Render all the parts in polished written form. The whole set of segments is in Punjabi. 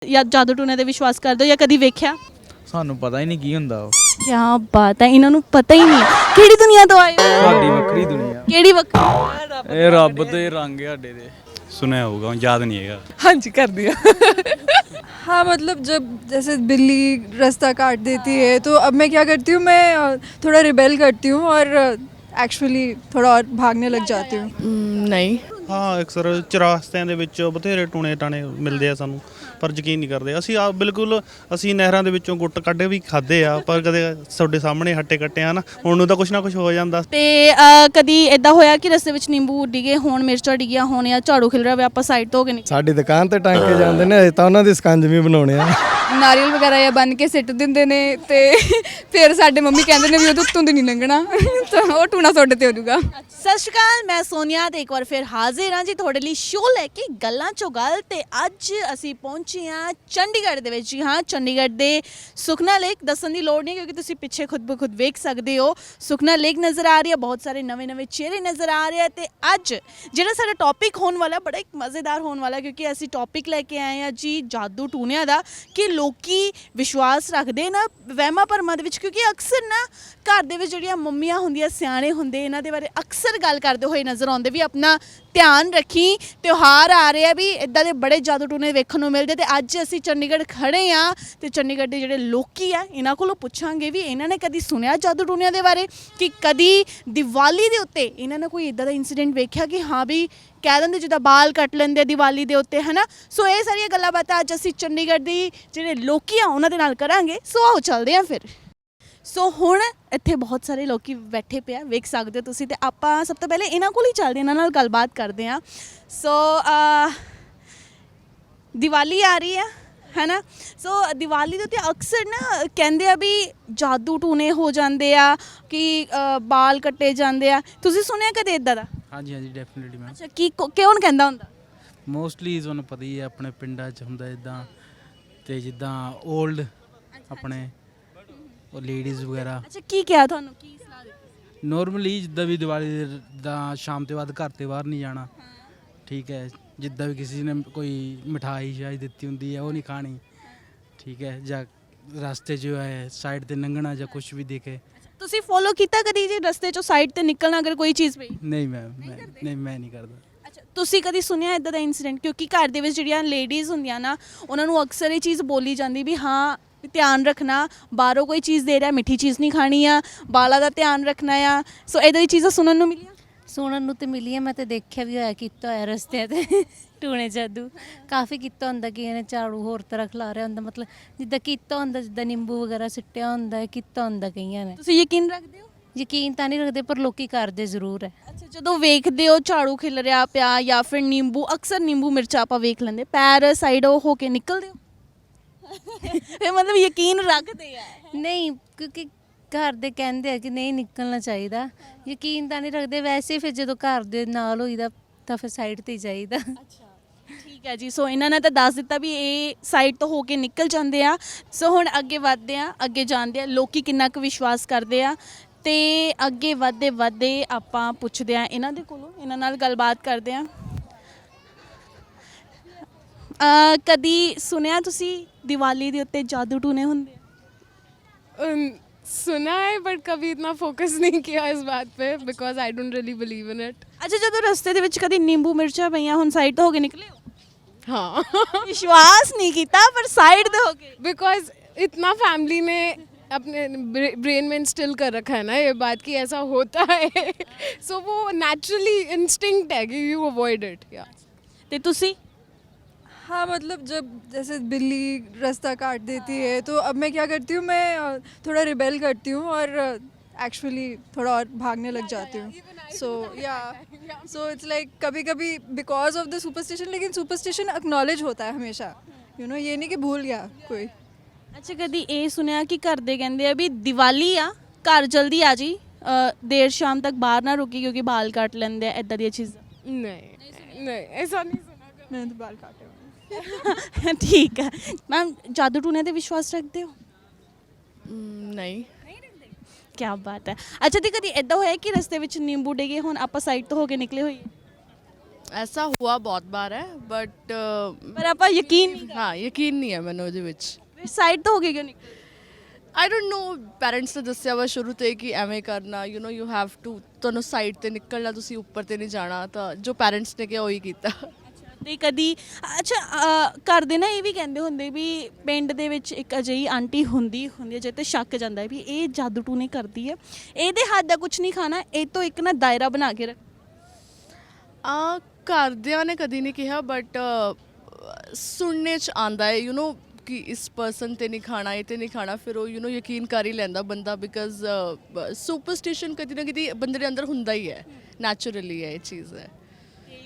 ਜਾਂ ਜਾਦੂ ਟੂਣੇ ਤੇ ਵਿਸ਼ਵਾਸ ਕਰਦੇ ਹੋ ਜਾਂ ਕਦੀ ਵੇਖਿਆ? ਸਾਨੂੰ ਪਤਾ ਹੀ ਨਹੀਂ ਕੀ ਹੁੰਦਾ ਉਹ। ਕੀ ਬਾਤ ਹੈ, ਇਹਨਾਂ ਨੂੰ ਪਤਾ ਹੀ ਨਹੀਂ ਕਿਹੜੀ ਦੁਨੀਆ ਤੋਂ ਆਏ ਹੋ। ਸਾਡੀ ਵੱਖਰੀ ਦੁਨੀਆ, ਕਿਹੜੀ ਵੱਖਰੀ? ਇਹ ਰੱਬ ਦੇ रंग है साडे दे। सुना होगा, याद नहीं है। हाँ जी कर दिया। हाँ मतलब जब जैसे बिल्ली रास्ता काट देती है तो अब मैं क्या करती हूँ, मैं थोड़ा रिबेल करती हूँ और एक्चुअली थोड़ा और भागने लग जाती हूँ। नहीं। ਹਾਂ ਅਕਸਰ ਚੁਰਾਸਤਿਆਂ ਦੇ ਵਿੱਚ ਬਥੇਰੇ ਟੂਣੇ ਟਾਣੇ ਮਿਲਦੇ ਆ ਸਾਨੂੰ, ਪਰ ਯਕੀਨ ਨਹੀਂ ਕਰਦੇ ਅਸੀਂ। ਆਪ ਬਿਲਕੁਲ ਅਸੀਂ ਨਹਿਰਾਂ ਦੇ ਵਿੱਚੋਂ ਗੁੱਟ ਕੱਢ ਵੀ ਖਾਦੇ ਆ, ਪਰ ਕਦੇ ਤੁਹਾਡੇ ਸਾਹਮਣੇ ਹੱਟੇ ਕੱਟੇ ਆ ਨਾ, ਹੁਣ ਨੂੰ ਤਾਂ ਕੁਛ ਨਾ ਕੁਛ ਹੋ ਜਾਂਦਾ। ਤੇ ਕਦੀ ਇਦਾਂ ਹੋਇਆ ਕਿ ਰਸਤੇ ਵਿੱਚ ਨਿੰਬੂ ਡਿੱਗੇ ਹੋਣ, ਮਿਰਚਾਂ ਡਿੱਗੀਆਂ ਹੋਣ ਜਾਂ ਝਾੜੂ ਖਿਲ ਰਿਹਾ ਹੋਵੇ, ਆਪਾਂ ਸਾਈਡ ਤੋਂ ਹੋ ਕੇ ਨਹੀਂ? ਸਾਡੀ ਦੁਕਾਨ ਤੇ ਟੰਗ ਕੇ ਜਾਂਦੇ ਨੇ, ਅਜੇ ਤਾਂ ਉਹਨਾਂ ਦੀ ਸਕੰਜਵੀ ਬਣਾਉਣੇ ਆ। ਨਾਰੀਅਲ ਵਗੈਰਾ ਜਾਂ ਬੰਨ ਕੇ ਸਿੱਟ ਦਿੰਦੇ ਨੇ ਤੇ ਫਿਰ ਸਾਡੇ ਮੰਮੀ ਕਹਿੰਦੇ ਨੇ ਵੀ ਉਹ ਉੱਤੋਂ ਦੀ ਨਹੀਂ ਲੰਘਣਾ, ਤਾਂ ਉਹ ਟੂਣਾ ਤੁਹਾਡੇ ਤੇ ਹੋ ਜਾਊਗਾ। ਸਤਿ ਸ਼੍ਰੀ ਅਕਾਲ, ਮੈਂ ਸੋਨੀਆ ਤੇ ਇੱਕ ਵਾਰ ਫਿਰ ਹਾਜ਼ਰ ਹਾਂ ਜੀ ਤੁਹਾਡੇ ਲਈ ਸ਼ੋਅ ਲੈ ਕੇ ਗੱਲਾਂ ਚੋਂ ਗੱਲ। ਤੇ ਅੱਜ ਅਸੀਂ ਪਹੁੰਚੇ ਹਾਂ ਚੰਡੀਗੜ੍ਹ ਦੇ ਵਿੱਚ। ਹਾਂ, ਚੰਡੀਗੜ੍ਹ ਦੇ ਸੁਖਨਾ ਲੇਕ। ਦੱਸਣ ਦੀ ਲੋੜ ਨਹੀਂ ਕਿਉਂਕਿ ਤੁਸੀਂ ਪਿੱਛੇ ਖੁਦ ਬ ਖੁਦ ਵੇਖ ਸਕਦੇ ਹੋ। ਸੁਖਨਾ ਲੇਕ ਨਜ਼ਰ ਆ ਰਹੀ ਹੈ, ਬਹੁਤ ਸਾਰੇ ਨਵੇਂ ਚਿਹਰੇ ਨਜ਼ਰ ਆ ਰਹੇ ਆ। ਤੇ ਅੱਜ ਜਿਹੜਾ ਸਾਡਾ ਟੌਪਿਕ ਹੋਣ ਵਾਲਾ ਬੜਾ ਇੱਕ ਮਜ਼ੇਦਾਰ ਹੋਣ ਵਾਲਾ, ਕਿਉਂਕਿ ਅਸੀਂ ਟੌਪਿਕ ਲੈ ਕੇ ਆਏ ਹਾਂ ਜੀ ਜਾਦੂ ਟੂਣਿਆਂ ਦਾ, ਕਿ ਲੋਕੀ ਵਿਸ਼ਵਾਸ ਰੱਖਦੇ ਨਾ ਵਹਿਮਾਂ ਭਰਮਾਂ ਦੇ ਵਿੱਚ। ਕਿਉਂਕਿ ਅਕਸਰ ਨਾ ਘਰ ਦੇ ਵਿੱਚ ਜਿਹੜੀਆਂ ਮੰਮੀਆਂ ਹੁੰਦੀਆਂ, ਸਿਆਣੇ ਹੁੰਦੇ, ਇਹਨਾਂ ਦੇ ਬਾਰੇ ਅਕਸਰ ਗੱਲ ਕਰਦੇ ਹੋਏ ਨਜ਼ਰ ਆਉਂਦੇ ਵੀ ਆਪਣਾ ਧਿਆਨ ਰੱਖੀ, ਤਿਉਹਾਰ ਆ ਰਹੇ ਆ, ਵੀ ਇੱਦਾਂ ਦੇ ਬੜੇ ਜਾਦੂ ਟੂਣੇ ਵੇਖਣ ਨੂੰ ਮਿਲਦੇ। ਤੇ ਅੱਜ ਅਸੀਂ ਚੰਡੀਗੜ੍ਹ ਖੜੇ ਆ ਤੇ ਚੰਡੀਗੜ੍ਹ ਦੇ ਜਿਹੜੇ ਲੋਕੀ ਆ ਇਹਨਾਂ ਕੋਲੋਂ ਪੁੱਛਾਂਗੇ ਵੀ ਇਹਨਾਂ ਨੇ ਕਦੀ ਸੁਣਿਆ ਜਾਦੂ ਟੂਣਿਆਂ ਦੇ ਬਾਰੇ, ਕਿ ਕਦੀ ਦੀਵਾਲੀ ਦੇ ਉੱਤੇ ਇਹਨਾਂ ਨੇ ਕੋਈ ਇੱਦਾਂ ਦਾ ਇੰਸੀਡੈਂਟ ਵੇਖਿਆ ਕਿ ਹਾਂ ਵੀ ਕਹਿ ਦਿੰਦੇ ਜਿੱਦਾਂ ਬਾਲ ਕੱਟ ਲੈਂਦੇ ਦੀਵਾਲੀ ਦੇ ਉੱਤੇ, ਹੈ ਨਾ। ਸੋ ਇਹ ਸਾਰੀਆਂ ਗੱਲਾਂ ਬਾਤਾਂ ਅੱਜ ਅਸੀਂ ਚੰਡੀਗੜ੍ਹ ਦੀ ਜਿਹੜੇ ਲੋਕੀ ਆ ਉਹਨਾਂ ਦੇ ਨਾਲ ਕਰਾਂਗੇ। ਸੋ ਆਓ ਚੱਲਦੇ ਆ ਫਿਰ। ਸੋ ਹੁਣ ਇੱਥੇ ਬਹੁਤ ਸਾਰੇ ਲੋਕੀ ਬੈਠੇ ਪਿਆ, ਵੇਖ ਸਕਦੇ ਹੋ ਤੁਸੀਂ। ਤੇ ਆਪਾਂ ਸਭ ਤੋਂ ਪਹਿਲੇ ਇਹਨਾਂ ਕੋਲ ਹੀ ਚੱਲਦੇ, ਇਹਨਾਂ ਨਾਲ ਗੱਲਬਾਤ ਕਰਦੇ ਹਾਂ। ਸੋ ਦੀਵਾਲੀ ਆ ਰਹੀ ਹੈ ਨਾ। ਸੋ ਦੀਵਾਲੀ ਦੇ ਉੱਤੇ ਅਕਸਰ ਨਾ ਕਹਿੰਦੇ ਆ ਵੀ ਜਾਦੂ ਟੂਣੇ ਹੋ ਜਾਂਦੇ ਆ, ਕਿ ਬਾਲ ਕੱਟੇ ਜਾਂਦੇ ਆ। ਤੁਸੀਂ ਸੁਣਿਆ ਕਦੇ ਇੱਦਾਂ ਦਾ? ਹਾਂਜੀ ਹਾਂਜੀ ਡੈਫੀਨਿਟਲੀ ਮੈਮ। ਅੱਛਾ, ਕੀ ਕੌਣ ਕਹਿੰਦਾ ਹੁੰਦਾ? ਮੋਸਟਲੀ ਤੁਹਾਨੂੰ ਪਤਾ ਹੀ ਹੈ, ਆਪਣੇ ਪਿੰਡਾਂ 'ਚ ਹੁੰਦਾ ਇੱਦਾਂ। ਤੇ ਜਿੱਦਾਂ 올ਡ ਆਪਣੇ ਉਹ ਲੇਡੀਜ਼ ਵਗੈਰਾ। ਅੱਛਾ, ਕੀ ਕਿਹਾ ਤੁਹਾਨੂੰ, ਕੀ ਸਲਾਹ ਦਿੱਤੀ? ਨੋਰਮਲੀ ਜਿੱਦਾਂ ਵੀ ਦੀਵਾਲੀ ਦਾ ਸ਼ਾਮ ਤੋਂ ਬਾਅਦ ਘਰ ਤੋਂ ਬਾਹਰ ਨਹੀਂ ਜਾਣਾ, ਠੀਕ ਹੈ। ਜਿੱਦਾਂ ਵੀ ਕਿਸੇ ਨੇ ਕੋਈ ਮਿਠਾਈ ਸ਼ਾਈ ਦਿੱਤੀ ਹੁੰਦੀ ਹੈ ਉਹ ਨਹੀਂ ਖਾਣੀ, ਠੀਕ ਹੈ। ਜਾਂ ਰਸਤੇ 'ਚ ਹੈ ਸਾਈਡ 'ਤੇ ਲੰਘਣਾ ਜਾਂ ਕੁਝ ਵੀ ਦੇਖੇ। ਤੁਸੀਂ ਫੋਲੋ ਕੀਤਾ ਕਦੀ ਜੀ ਰਸਤੇ 'ਚੋਂ ਸਾਈਡ ਤੇ ਨਿਕਲਣਾ ਅਗਰ ਕੋਈ ਚੀਜ਼ ਪਈ? ਨਹੀਂ ਮੈਮ, ਮੈਂ ਨਹੀਂ ਕਰਦਾ। ਅੱਛਾ, ਤੁਸੀਂ ਕਦੀ ਸੁਣਿਆ ਇੱਦਾਂ ਦਾ ਇੰਸੀਡੈਂਟ? ਕਿਉਂਕਿ ਘਰ ਦੇ ਵਿੱਚ ਜਿਹੜੀਆਂ ਲੇਡੀਜ਼ ਹੁੰਦੀਆਂ ਨਾ, ਉਹਨਾਂ ਨੂੰ ਅਕਸਰ ਇਹ ਚੀਜ਼ ਬੋਲੀ ਜਾਂਦੀ ਵੀ ਹਾਂ ਵੀ ਧਿਆਨ ਰੱਖਣਾ, ਬਾਹਰੋਂ ਕੋਈ ਚੀਜ਼ ਦੇ ਰਿਹਾ, ਮਿੱਠੀ ਚੀਜ਼ ਨਹੀਂ ਖਾਣੀ ਆ, ਬਾਲਾਂ ਦਾ ਧਿਆਨ ਰੱਖਣਾ ਆ। ਸੋ ਇੱਦਾਂ ਦੀ ਚੀਜ਼ਾਂ ਸੁਣਨ ਨੂੰ ਮਿਲੀਆਂ? ਸੁਣਨ ਨੂੰ ਤੇ ਮਿਲੀ ਹੈ, ਮੈਂ ਤੇ ਦੇਖਿਆ ਵੀ ਹੋਇਆ, ਕੀਤਾ ਹੋਇਆ ਰਸਤੇ ਤੇ ਟੂਣੇ ਜਾਦੂ ਕਾਫੀ ਕੀਤਾ ਹੁੰਦਾ। ਕਿ ਇਹਨੇ ਝਾੜੂ ਹੋਰ ਤਰ੍ਹਾਂ ਖਿਲਾਰਿਆ ਹੁੰਦਾ, ਮਤਲਬ ਜਿੱਦਾਂ ਕੀਤਾ ਹੁੰਦਾ, ਜਿੱਦਾਂ ਨਿੰਬੂ ਵਗੈਰਾ ਸਿੱਟਿਆ ਹੁੰਦਾ, ਕੀਤਾ ਹੁੰਦਾ ਕਈਆਂ ਨੇ। ਤੁਸੀਂ ਯਕੀਨ ਰੱਖਦੇ ਹੋ? ਯਕੀਨ ਤਾਂ ਨਹੀਂ ਰੱਖਦੇ, ਪਰ ਲੋਕੀ ਕਰਦੇ ਜ਼ਰੂਰ ਹੈ। ਅੱਛਾ, ਜਦੋਂ ਵੇਖਦੇ ਹੋ ਝਾੜੂ ਖਿਲ ਰਿਹਾ ਪਿਆ ਜਾਂ ਫਿਰ ਨਿੰਬੂ, ਅਕਸਰ ਨਿੰਬੂ ਮਿਰਚਾਂ ਆਪਾਂ ਵੇਖ ਲੈਂਦੇ, ਪੈਰ ਸਾਈਡ ਹੋ ਕੇ ਨਿਕਲਦੇ ਹੋ? ਇਹ ਮਤਲਬ ਯਕੀਨ ਰੱਖਦੇ ਆ? ਨਹੀਂ, ਕਿਉਂਕਿ ਘਰ ਦੇ ਕਹਿੰਦੇ ਆ ਕਿ ਨਹੀਂ ਨਿਕਲਣਾ ਚਾਹੀਦਾ। ਯਕੀਨ ਤਾਂ ਨਹੀਂ ਰੱਖਦੇ ਵੈਸੇ, ਫਿਰ ਜਦੋਂ ਘਰ ਦੇ ਨਾਲ ਹੋਈਦਾ ਤਾਂ ਫਿਰ ਸਾਈਡ ਤੇ ਹੀ ਜਾਈਦਾ। ਅੱਛਾ, ਠੀਕ ਹੈ ਜੀ। ਸੋ ਇਹਨਾਂ ਨੇ ਤਾਂ ਦੱਸ ਦਿੱਤਾ ਵੀ ਇਹ ਸਾਈਡ ਤੋਂ ਹੋ ਕੇ ਨਿਕਲ ਜਾਂਦੇ ਆ। ਸੋ ਹੁਣ ਅੱਗੇ ਵਧਦੇ ਆ, ਅੱਗੇ ਜਾਣਦੇ ਆ ਲੋਕੀ ਕਿੰਨਾ ਕੁ ਵਿਸ਼ਵਾਸ ਕਰਦੇ ਆ। ਤੇ ਅੱਗੇ ਵਧਦੇ ਆਪਾਂ ਪੁੱਛਦੇ ਆ ਇਹਨਾਂ ਦੇ ਕੋਲੋਂ, ਇਹਨਾਂ ਨਾਲ ਗੱਲਬਾਤ ਕਰਦੇ ਆ। ਕਦੀ ਸੁਣਿਆ ਤੁਸੀਂ दिवाली ਦੇ ਉੱਤੇ ਜਾਦੂ ਟੂਣੇ ਹੁੰਦੇ? सुना है बट कभी इतना फोकस नहीं किया इस बात पे because I don't really believe in it. ਅੱਛਾ, ਜਦੋਂ ਰਸਤੇ ਦੇ ਵਿੱਚ ਕਦੀ ਨਿੰਬੂ ਮਿਰਚਾਂ ਪਈਆਂ ਹੁਣ ਸਾਈਡ ਤੋਂ ਹੋ ਕੇ ਨਿਕਲੇ ਹੋ? हाँ ਵਿਸ਼ਵਾਸ ਨਹੀਂ ਕੀਤਾ ਪਰ ਸਾਈਡ ਤੇ ਹੋ ਕੇ? बिकॉज इतना फैमिली ने अपने ब्रेन में इंस्टिल कर रखा है ना ये बात कि ऐसा होता है। सो वो नेचुरली इंस्टिंक्ट है कि यू अवॉइड इट। या ਤੇ ਤੁਸੀਂ? हाँ मतलब जब जैसे बिल्ली रास्ता काट देती है तो अब मैं क्या करती हूँ, मैं थोड़ा रिबेल करती हूँ और एक्चुअली थोड़ा और भागने लग जाती हूँ। सो सो इट्स लाइक कभी कभी बिकॉज ऑफ द सुपरस्टिशन, लेकिन सुपरस्टिशन एक्नॉलेज होता है हमेशा, यू नो, ये नहीं कि भूल गया कोई। ਅੱਛਾ, ਕਦੀ ਇਹ ਸੁਣਿਆ ਕਿ ਘਰ ਦੇ ਕਹਿੰਦੇ ਆ ਵੀ ਦੀਵਾਲੀ ਆ, ਘਰ ਜਲਦੀ ਆ ਜੀ, ਦੇਰ ਸ਼ਾਮ ਤੱਕ ਬਾਹਰ ਨਾ ਰੁਕੀ ਕਿਉਂਕਿ ਬਾਲ ਕੱਟ ਲੈਂਦੇ ਆ, ਇੱਦਾਂ ਦੀਆਂ ਚੀਜ਼ਾਂ? नहीं ऐसा नहीं सुना। मैंने तो बाल काटे हुए हैं। ਠੀਕ ਹੈ ਮੈਮ। ਜਾਦੂ ਟੂਣੇ ਤੇ ਵਿਸ਼ਵਾਸ ਰੱਖਦੇ ਹੋ? नहीं। ਕੀ ਬਾਤ ਹੈ। ਅੱਛਾ, ਤੇ ਕਦੀ ਇੱਦਾਂ ਹੋਇਆ ਕਿ ਰਸਤੇ ਵਿੱਚ ਨਿੰਬੂ ਡਿੱਗੇ ਹੁਣ ਆਪਾਂ ਸਾਈਡ ਤੋਂ ਹੋ ਕੇ ਨਿਕਲੇ ਹੋਈਏ? ऐसा हुआ बहुत बार है बट ਪਰ ਆਪਾਂ ਯਕੀਨ ਨਹੀਂ हाँ यकीन नहीं है मैंने ਉਹਦੇ ਵਿੱਚ ਕਰਦੇ ਸਾਈਡ ਤੋਂ ਹੋ ਕੇ ਕਿਉਂ ਨਿਕਲੇ ਆਈ ਡੋਂਟ ਨੋ ਪੈਰੈਂਟਸ ਨੇ ਦੱਸਿਆ ਵਾ ਸ਼ੁਰੂ ਤੋਂ ਹੀ ਕਿ ਐਵੇਂ ਕਰਨਾ you know you have to ਤੁਹਾਨੂੰ ਸਾਈਡ ਤੇ ਨਿਕਲਣਾ ਤੁਸੀਂ ਉੱਪਰ ਤੇ ਨਹੀਂ ਜਾਣਾ ਤਾਂ ਜੋ ਪੈਰੈਂਟਸ ਨੇ ਕਿਹਾ ਉਹੀ ਕੀਤਾ ਤੇ ਕਦੀ ਅੱਛਾ ਘਰ ਦੇ ਨਾ ਇਹ ਵੀ ਕਹਿੰਦੇ ਹੁੰਦੇ ਵੀ ਪਿੰਡ ਦੇ ਵਿੱਚ ਇੱਕ ਅਜਿਹੀ ਆਂਟੀ ਹੁੰਦੀ ਹੈ ਜਿਹਦੇ ਤੇ ਸ਼ੱਕ ਜਾਂਦਾ ਹੈ ਵੀ ਇਹ ਜਾਦੂ ਟੂਣੇ ਕਰਦੀ ਹੈ ਇਹਦੇ ਹੱਥ ਦਾ ਕੁਝ ਨਹੀਂ ਖਾਣਾ ਇਹ ਤੋਂ ਇੱਕ ਨਾ ਦਾਇਰਾ ਬਣਾ ਕੇ ਰੱਖ ਘਰਦਿਆਂ ਨੇ ਕਦੀ ਨਹੀਂ ਕਿਹਾ ਬਟ ਸੁਣਨੇ ਚ ਆਂਦਾ ਹੈ ਯੂ نو ਕਿ ਇਸ ਪਰਸਨ ਤੇ ਨਹੀਂ ਖਾਣਾ ਇਹ ਤੇ ਨਹੀਂ ਖਾਣਾ ਫਿਰ ਉਹ ਯੂ نو ਯਕੀਨ ਕਰ ਹੀ ਲੈਂਦਾ ਬੰਦਾ ਬਿਕਾਜ਼ ਸੁਪਰਸਟੀਸ਼ਨ ਕਦੀ ਨਾ ਕਦੀ ਬੰਦੇ ਦੇ ਅੰਦਰ ਹੁੰਦਾ ਹੀ ਹੈ ਨੈਚੁਰਲੀ ਹੈ ਇਹ ਚੀਜ਼ ਹੈ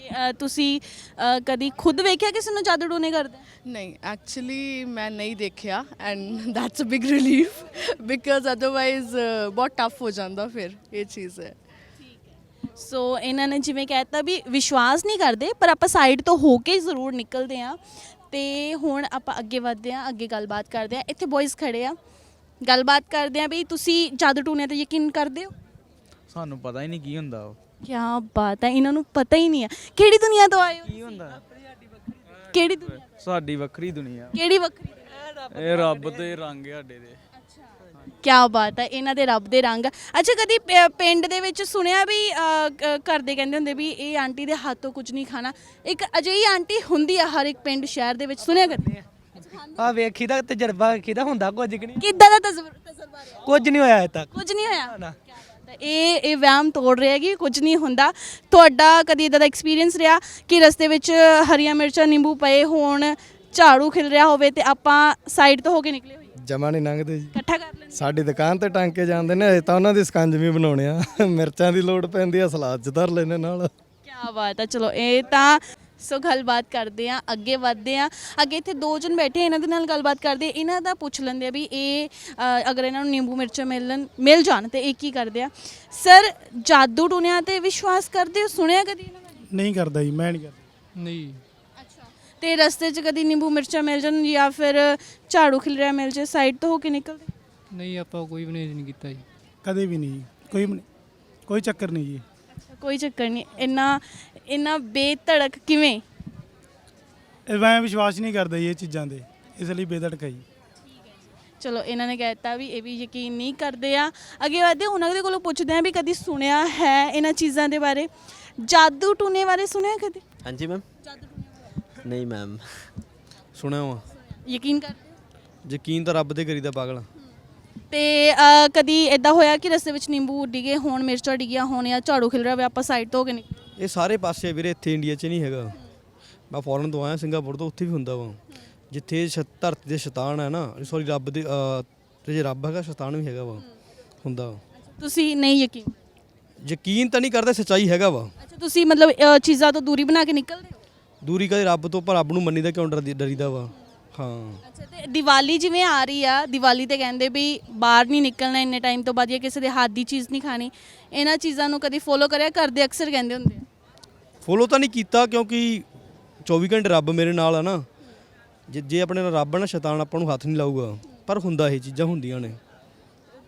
ਤੇ ਤੁਸੀਂ ਕਦੀ ਖੁਦ ਵੇਖਿਆ ਕਿਸੇ ਨੂੰ ਜਾਦੂ ਟੂਣੇ ਕਰਦੇ ਨਹੀਂ ਐਕਚੁਅਲੀ ਮੈਂ ਨਹੀਂ ਦੇਖਿਆ and that's a big relief because otherwise ਬਹੁਤ ਟਫ ਹੋ ਜਾਂਦਾ ਫਿਰ ਇਹ ਚੀਜ਼ ਹੈ ਸੋ ਇਹਨਾਂ ਨੇ ਜਿਵੇਂ ਕਹਿਤਾ ਵੀ ਵਿਸ਼ਵਾਸ ਨਹੀਂ ਕਰਦੇ ਪਰ ਆਪਾਂ ਸਾਈਡ ਤੋਂ ਹੋ ਕੇ ਜ਼ਰੂਰ ਨਿਕਲਦੇ ਆ ਤੇ ਹੁਣ ਆਪਾਂ ਅੱਗੇ ਵਧਦੇ ਆ ਅੱਗੇ ਗੱਲਬਾਤ ਕਰਦੇ ਆ ਇੱਥੇ ਬॉयਜ਼ ਖੜੇ ਆ ਗੱਲਬਾਤ ਕਰਦੇ ਆ ਵੀ ਤੁਸੀਂ ਜਾਦੂ ਟੂਣੇ ਤੇ ਯਕੀਨ ਕਰਦੇ ਹੋ ਸਾਨੂੰ ਪਤਾ ਹੀ ਨਹੀਂ ਕੀ ਹੁੰਦਾ ਉਹ ਕੀ ਬਾਤ ਹੈ ਇਹਨਾਂ ਨੂੰ ਪਤਾ ਹੀ ਨਹੀਂ ਹੈ ਕਿਹੜੀ ਦੁਨੀਆ ਤੋਂ ਆਏ ਹੋ ਕੀ ਹੁੰਦਾ ਕਿਹੜੀ ਦੁਨੀਆ ਸਾਡੀ ਵੱਖਰੀ ਦੁਨੀਆ ਕਿਹੜੀ ਵੱਖਰੀ ਇਹ ਰੱਬ ਦੇ ਰੰਗ ਆ ਸਾਡੇ ਦੇ ਕੀ ਬਾਤ ਹੈ ਇਹਨਾਂ ਦੇ ਰੱਬ ਦੇ ਰੰਗ ਅੱਛਾ ਕਦੀ ਪਿੰਡ ਦੇ ਵਿੱਚ ਸੁਣਿਆ ਵੀ ਘਰ ਦੇ ਕਹਿੰਦੇ ਹੁੰਦੇ ਵੀ ਇਹ ਆਂਟੀ ਦੇ ਹੱਥੋਂ ਕੁਝ ਨਹੀਂ ਖਾਣਾ ਇੱਕ ਅਜਿਹੀ ਆਂਟੀ ਹੁੰਦੀ ਆ ਹਰ ਇੱਕ ਪਿੰਡ ਸ਼ਹਿਰ ਦੇ ਵਿੱਚ ਸੁਣਿਆ ਕਰਦੇ ਆ ਵੇਖੀ ਦਾ ਤਜਰਬਾ ਵੇਖੀ ਦਾ ਹੁੰਦਾ ਕੁਝ ਕਿ ਨਹੀਂ ਕਿੱਦਾਂ ਦਾ ਤਜਰਬਾ ਰਿਹਾ ਕੁਝ ਨਹੀਂ ਹੋਇਆ ਅਜੇ ਤੱਕ ਕੁਝ ਨਹੀਂ ਹੋਇਆ ਤਾਂ ਇਹ ਵਹਿਮ ਤੋੜ ਰਿਹਾ ਕਿ ਕੁਝ ਨਹੀਂ ਹੁੰਦਾ ਤੁਹਾਡਾ ਕਦੀ ਇਦਾਂ ਦਾ ਐਕਸਪੀਰੀਅੰਸ ਰਿਹਾ ਕਿ ਰਸਤੇ ਵਿੱਚ ਹਰੀਆਂ ਮਿਰਚਾਂ ਨਿੰਬੂ ਪਏ ਹੋਣ ਝਾੜੂ ਖਿਲ ਰਿਹਾ ਹੋਵੇ ਤੇ ਆਪਾਂ ਸਾਈਡ ਤੋਂ ਹੋ ਕੇ ਨਿਕਲੇ ਹੋਈਏ ਜਮਾ ਨਹੀਂ ਲੰਘਦੇ ਜੀ ਇਕੱਠਾ ਕਰ ਲੈਂਦੇ ਸਾਡੀ ਦੁਕਾਨ ਤੇ ਟੰਗ ਕੇ ਜਾਂਦੇ ਨੇ ਅਜੇ ਤਾਂ ਉਹਨਾਂ ਦੀ ਸਕੰਜਵੀ ਬਣਾਉਣੇ ਆ ਮਿਰਚਾਂ ਦੀ ਲੋੜ ਪੈਂਦੀ ਆ ਸਲਾਦ ਚ ਧਰ ਲੈਨੇ ਨਾਲ ਕੀ ਬਾਤ ਹੈ ਚਲੋ ਇਹ ਤਾਂ ਸੋ ਗੱਲਬਾਤ ਕਰਦੇ ਆ ਅੱਗੇ ਵਧਦੇ ਆ ਅੱਗੇ ਇੱਥੇ ਦੋ ਜਣ ਬੈਠੇ ਆ, ਇਹਨਾਂ ਦੇ ਨਾਲ ਗੱਲਬਾਤ ਕਰਦੇ ਆ ਇਹਨਾਂ ਦਾ ਪੁੱਛ ਲੈਂਦੇ ਆ ਵੀ ਇਹ ਅਗਰ ਇਹਨਾਂ ਨੂੰ ਨਿੰਬੂ ਮਿਰਚਾਂ ਮਿਲ ਜਾਣ ਤੇ ਇਹ ਕੀ ਕਰਦੇ ਆ ਸਰ ਜਾਦੂ ਟੂਣਿਆਂ ਤੇ ਵਿਸ਼ਵਾਸ ਕਰਦੇ ਹੋ ਸੁਣਿਆ ਕਦੀ ਇਹਨਾਂ ਬਾਰੇ ਨਹੀਂ ਕਰਦਾ ਜੀ ਮੈਂ ਨਹੀਂ ਕਰਦਾ ਨਹੀਂ ਅੱਛਾ ਤੇ ਰਸਤੇ 'ਚ ਕਦੀ ਨਿੰਬੂ ਮਿਰਚਾਂ ਮਿਲ ਜਾਣ ਜਾਂ ਫਿਰ ਝਾੜੂ ਖਿਲ ਰਿਹਾ ਮਿਲ ਜਾਏ ਸਾਈਡ ਤੋਂ ਹੋ ਕੇ ਨਿਕਲਦੇ ਨਹੀਂ ਆਪਾਂ ਕੋਈ ਵੀ ਨਹੀਂ ਕੀਤਾ ਜੀ ਕਦੇ ਵੀ ਨਹੀਂ ਕੋਈ ਚੱਕਰ ਨਹੀਂ ਜੀ ਅੱਛਾ ਕੋਈ ਚੱਕਰ ਨਹੀਂ ਇੰਨਾ ਬੇਧੜਕ ਕਿਵੇਂ ਮੈਂ ਵਿਸ਼ਵਾਸ ਨਹੀਂ ਕਰਦਾ ਜੀ ਇਹ ਚੀਜ਼ਾਂ ਦੇ ਇਸ ਲਈ ਬੇਧੜਕ ਹੈ ਜੀ ਚਲੋ ਇਹਨਾਂ ਨੇ ਕਹਿ ਦਿੱਤਾ ਵੀ ਇਹ ਵੀ ਯਕੀਨ ਨਹੀਂ ਕਰਦੇ ਆ ਅੱਗੇ ਵਧਦੇ ਉਹਨਾਂ ਦੇ ਕੋਲੋਂ ਪੁੱਛਦੇ ਆ ਵੀ ਕਦੀ ਸੁਣਿਆ ਹੈ ਇਹਨਾਂ ਚੀਜ਼ਾਂ ਦੇ ਬਾਰੇ ਜਾਦੂ ਟੂਣੇ ਬਾਰੇ ਸੁਣਿਆ ਕਦੀ ਹਾਂਜੀ ਮੈਮ ਜਾਦੂ ਟੂਣੇ ਨਹੀਂ ਮੈਮ ਸੁਣਿਆ ਵਾ ਯਕੀਨ ਕਰਦੇ ਹੋ ਯਕੀਨ ਤਾਂ ਰੱਬ ਤੇ ਕਰੀਦਾ ਪਾਗਲ ਤੇ ਕਦੀ ਇਦਾਂ ਹੋਇਆ ਕਿ ਰਸਤੇ ਵਿੱਚ ਨਿੰਬੂ ਡਿੱਗੇ ਹੋਣ ਮਿਰਚਾਂ ਡਿੱਗੀਆਂ ਹੋਣ ਜਾਂ ਝਾੜੂ ਖਿਲ ਰਿਹਾ ਹੋਵੇ ਆਪਾਂ ਸਾਈਡ ਤੋਂ ਹੋ ਕੇ ਨਿਕਲ ਇਹ ਸਾਰੇ ਪਾਸੇ ਵੀਰੇ ਇੱਥੇ ਇੰਡੀਆ 'ਚ ਨਹੀਂ ਹੈਗਾ ਮੈਂ ਫੋਰਨ ਤੋਂ ਆਇਆ ਸਿੰਗਾਪੁਰ ਤੋਂ ਉੱਥੇ ਵੀ ਹੁੰਦਾ ਵਾ ਜਿੱਥੇ ਧਰਤੀ ਦੇ ਸ਼ੈਤਾਨ ਹੈ ਨਾ ਸੌਰੀ ਰੱਬ ਦੇ ਤੇ ਜੇ ਰੱਬ ਹੈਗਾ ਸ਼ੈਤਾਨ ਵੀ ਹੈਗਾ ਵਾ ਹੁੰਦਾ ਤੁਸੀਂ ਨਹੀਂ ਯਕੀਨ ਤਾਂ ਨਹੀਂ ਕਰਦੇ ਸੱਚਾਈ ਹੈਗਾ ਵਾ ਅੱਛਾ ਤੁਸੀਂ ਮਤਲਬ ਚੀਜ਼ਾਂ ਤੋਂ ਦੂਰੀ ਬਣਾ ਕੇ ਨਿਕਲਦੇ ਹੋ ਦੂਰੀ ਕਦੇ ਰੱਬ ਤੋਂ ਪਰ ਰੱਬ ਨੂੰ ਮੰਨੀਦਾ ਕਿਉਂ ਡਰੀਦਾ ਵਾ ਹਾਂ ਅੱਛਾ ਤੇ ਦੀਵਾਲੀ ਜਿਵੇਂ ਆ ਰਹੀ ਆ ਦੀਵਾਲੀ ਤੇ ਕਹਿੰਦੇ ਵੀ ਬਾਹਰ ਨਹੀਂ ਨਿਕਲਣਾ ਇੰਨੇ ਟਾਈਮ ਤੋਂ ਬਾਅਦ ਜਾਂ ਕਿਸੇ ਦੇ ਹੱਥ ਦੀ ਚੀਜ਼ ਨਹੀਂ ਖਾਣੀ ਇਹਨਾਂ ਚੀਜ਼ਾਂ ਨੂੰ ਕਦੀ ਫੋਲੋ ਕਰਿਆ ਕਰਦੇ ਅਕਸਰ ਕਹਿੰਦੇ ਹੁੰਦੇ ਫੋਲੋ ਤਾਂ ਨਹੀਂ ਕੀਤਾ ਕਿਉਂਕਿ 24 ਘੰਟੇ ਰੱਬ ਮੇਰੇ ਨਾਲ ਆ ਨਾ ਜੇ ਆਪਣੇ ਨਾਲ ਰੱਬ ਨਾ ਸ਼ੈਤਾਨ ਆਪਾਂ ਨੂੰ ਹੱਥ ਨਹੀਂ ਲਾਊਗਾ ਪਰ ਹੁੰਦਾ ਇਹ ਚੀਜ਼ਾਂ ਹੁੰਦੀਆਂ ਨੇ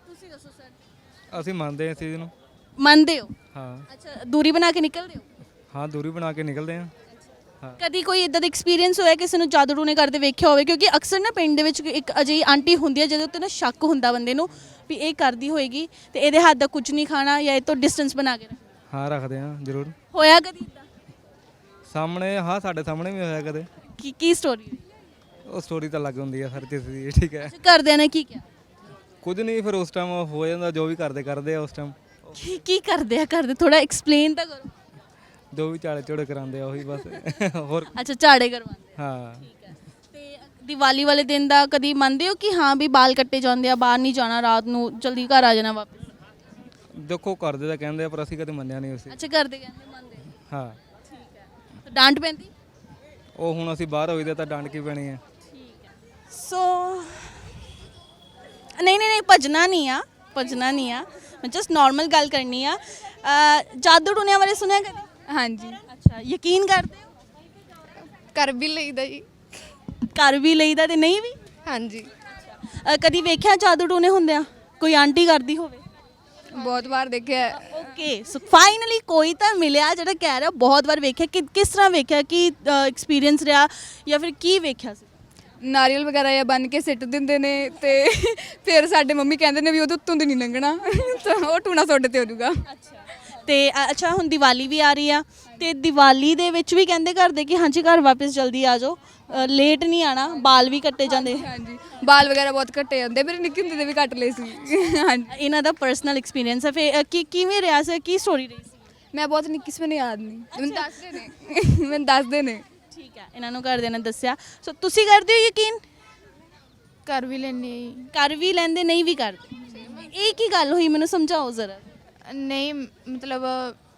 ਤੁਸੀਂ ਦੱਸੋ ਸਰ ਅਸੀਂ ਮੰਨਦੇ ਹਾਂ ਇਸ ਚੀਜ਼ ਨੂੰ ਮੰਨਦੇ ਹੋ ਹਾਂ ਅੱਛਾ ਦੂਰੀ ਬਣਾ ਕੇ ਨਿਕਲਦੇ ਹੋ ਹਾਂ ਦੂਰੀ ਬਣਾ ਕੇ ਨਿਕਲਦੇ ਹਾਂ ਕਦੀ ਕੋਈ ਇਦਾਂ ਦਾ ਐਕਸਪੀਰੀਅੰਸ ਹੋਇਆ ਕਿਸੇ ਨੂੰ ਜਾਦੂ ਟੂਣੇ ਕਰਦੇ ਵੇਖਿਆ ਹੋਵੇ ਕਿਉਂਕਿ ਅਕਸਰ ਨਾ ਪਿੰਡ ਦੇ ਵਿੱਚ ਇੱਕ ਅਜਿਹੀ ਆਂਟੀ ਹੁੰਦੀ ਹੈ ਜਿਹਦੇ ਉੱਤੇ ਨਾ ਸ਼ੱਕ ਹੁੰਦਾ ਬੰਦੇ ਨੂੰ ਵੀ ਇਹ ਕਰਦੀ ਹੋਏਗੀ ਤੇ ਇਹਦੇ ਹੱਥ ਦਾ ਕੁਝ ਨਹੀਂ ਖਾਣਾ ਜਾਂ ਇਹ ਤੋਂ ਡਿਸਟੈਂਸ ਬਣਾ ਕੇ ਹਾਂ ਰੱਖਦੇ ਹਾਂ ਜ਼ਰੂਰ ਹੋਇਆ ਕਦੀ ਇਦਾਂ ਸਾਹਮਣੇ ਹਾਂ ਸਾਡੇ ਸਾਹਮਣੇ ਵੀ ਹੋਇਆ ਕਦੇ ਕੀ ਸਟੋਰੀ ਉਹ ਸਟੋਰੀ ਤਾਂ ਲੱਗ ਹੁੰਦੀ ਆ ਹਰ ਕਿਸੇ ਦੀ ਠੀਕ ਹੈ ਕਰਦਿਆਂ ਨੇ ਕੀ ਕਿਹਾ ਕੁਝ ਨਹੀਂ ਫਿਰ ਉਸ ਟਾਈਮ ਹੋ ਜਾਂਦਾ ਜੋ ਵੀ ਕਰਦੇ ਆ ਉਸ ਟਾਈਮ ਕੀ ਕਰਦੇ ਥੋੜਾ ਐਕਸਪਲੇਨ ਤਾਂ ਕਰੋ ਜੋ ਵੀ ਚਾੜੇ ਚੋੜੇ ਕਰਾਉਂਦੇ ਆ ਉਹੀ ਬਸ ਹੋਰ ਅੱਛਾ ਝਾੜੇ ਕਰਵਾਉਂਦੇ ਹਾਂ ਠੀਕ ਹੈ ਤੇ ਦੀਵਾਲੀ ਵਾਲੇ ਦਿਨ ਦਾ ਕਦੀ ਮੰਨਦੇ ਹੋ ਕਿ ਹਾਂ ਵੀ ਬਾਲ ਕੱਟੇ ਜਾਂਦੇ ਆ ਬਾਹਰ ਨਹੀਂ ਜਾਣਾ ਰਾਤ ਨੂੰ ਜਲਦੀ ਘਰ ਆ ਜਾਣਾ ਵਾਪਸ ਦੇਖੋ ਕਰਦੇ ਤਾਂ ਕਹਿੰਦੇ ਆ ਪਰ ਅਸੀਂ ਕਦੇ ਮੰਨਿਆ ਨਹੀਂ ਉਸੇ ਅੱਛਾ ਕਰਦੇ ਕਹਿੰਦੇ ਮੰਨਦੇ ਹਾਂ ਠੀਕ ਹੈ ਤਾਂ ਡਾਂਟ ਪੈਂਦੀ ਉਹ ਹੁਣ ਅਸੀਂ ਬਾਹਰ ਹੋਈਦੇ ਤਾਂ ਡੰਡ ਕੀ ਪੈਣੀ ਹੈ ਸੋ ਨਹੀਂ ਭੱਜਣਾ ਨਹੀਂ ਆ ਮੈਂ ਜਸਟ ਨਾਰਮਲ ਗੱਲ ਕਰਨੀ ਆ ਜਾਦੂ ਟੂਣਿਆਂ ਬਾਰੇ ਸੁਣਿਆ ਕਦੇ ਹਾਂਜੀ ਅੱਛਾ ਯਕੀਨ ਕਰਦੇ ਹੋ ਕਰ ਵੀ ਲਈਦਾ ਜੀ ਕਰ ਵੀ ਲਈਦਾ ਤੇ ਨਹੀਂ ਵੀ ਹਾਂਜੀ ਕਦੀ ਵੇਖਿਆ ਜਾਦੂ ਟੂਣੇ ਹੁੰਦੇ ਆ ਕੋਈ ਆਂਟੀ ਕਰਦੀ ਹੋਵੇ बहुत बार देखे है। ਓਕੇ ਸੋ ਫਾਈਨਲੀ ਕੋਈ ਤਾਂ ਮਿਲਿਆ ਜਿਹੜਾ ਕਹਿ ਰਿਹਾ ਬਹੁਤ ਵਾਰ ਵੇਖਿਆ ਕਿ ਕਿਸ ਤਰ੍ਹਾਂ ਵੇਖਿਆ ਕਿ ਐਕਸਪੀਰੀਅੰਸ ਰਿਹਾ ਜਾਂ ਫਿਰ ਕੀ ਵੇਖਿਆ ਸੀ ਨਾਰੀਅਲ ਵਗੈਰਾ ਜਾਂ ਬਣ ਕੇ ਸਿੱਟ ਦਿੰਦੇ ਨੇ ਤੇ ਫਿਰ ਸਾਡੇ ਮੰਮੀ ਕਹਿੰਦੇ ਨੇ ਵੀ ਉਹਦੇ ਉੱਤੋਂ ਦੀ ਨਹੀਂ ਲੰਘਣਾ ਤਾਂ ਉਹ ਟੂਣਾ ਤੁਹਾਡੇ ਤੇ ਹੋ ਜਾਊਗਾ। ਤੇ ਅੱਛਾ ਹੁਣ ਦੀਵਾਲੀ ਵੀ ਆ ਰਹੀ ਆ ਤੇ ਦੀਵਾਲੀ ਦੇ ਵਿੱਚ ਵੀ ਕਹਿੰਦੇ ਘਰ ਦੇ ਕਿ ਹਾਂਜੀ ਘਰ ਵਾਪਸ ਜਲਦੀ ਆ ਜਾਓ ਲੇਟ ਨਹੀਂ ਆਣਾ ਬਾਲ ਵੀ ਕੱਟੇ ਜਾਂਦੇ ਹਾਂਜੀ ਬਾਲ ਵਗੈਰਾ ਬਹੁਤ ਕੱਟੇ ਜਾਂਦੇ ਮੇਰੇ ਨਿੱਕੇ ਹੁੰਦੇ ਦੇ ਵੀ ਕੱਟ ਲਏ ਸੀ। ਹਾਂਜੀ ਇਹਨਾਂ ਦਾ ਪਰਸਨਲ ਐਕਸਪੀਰੀਅੰਸ ਹੈ ਫਿਰ ਕਿਵੇਂ ਰਿਹਾ ਸੀ ਕੀ ਸਟੋਰੀ ਰਹੀ ਸੀ ਮੈਂ ਬਹੁਤ ਨਿੱਕੀ ਸੀ ਮੈਨੂੰ ਯਾਦ ਨਹੀਂ ਮੈਨੂੰ ਦੱਸਦੇ ਨੇ ਠੀਕ ਹੈ ਇਹਨਾਂ ਨੂੰ ਘਰਦਿਆਂ ਨੇ ਦੱਸਿਆ ਸੋ ਤੁਸੀਂ ਕਰਦੇ ਹੋ ਯਕੀਨ कर भी लेनी ਕਰ ਵੀ ਲੈਂਦੇ ਨਹੀਂ ਵੀ ਕਰਦੇ ਇਹ ਕੀ ਗੱਲ ਹੋਈ ਮੈਨੂੰ ਸਮਝਾਓ ਜ਼ਰਾ ਨਹੀਂ ਮਤਲਬ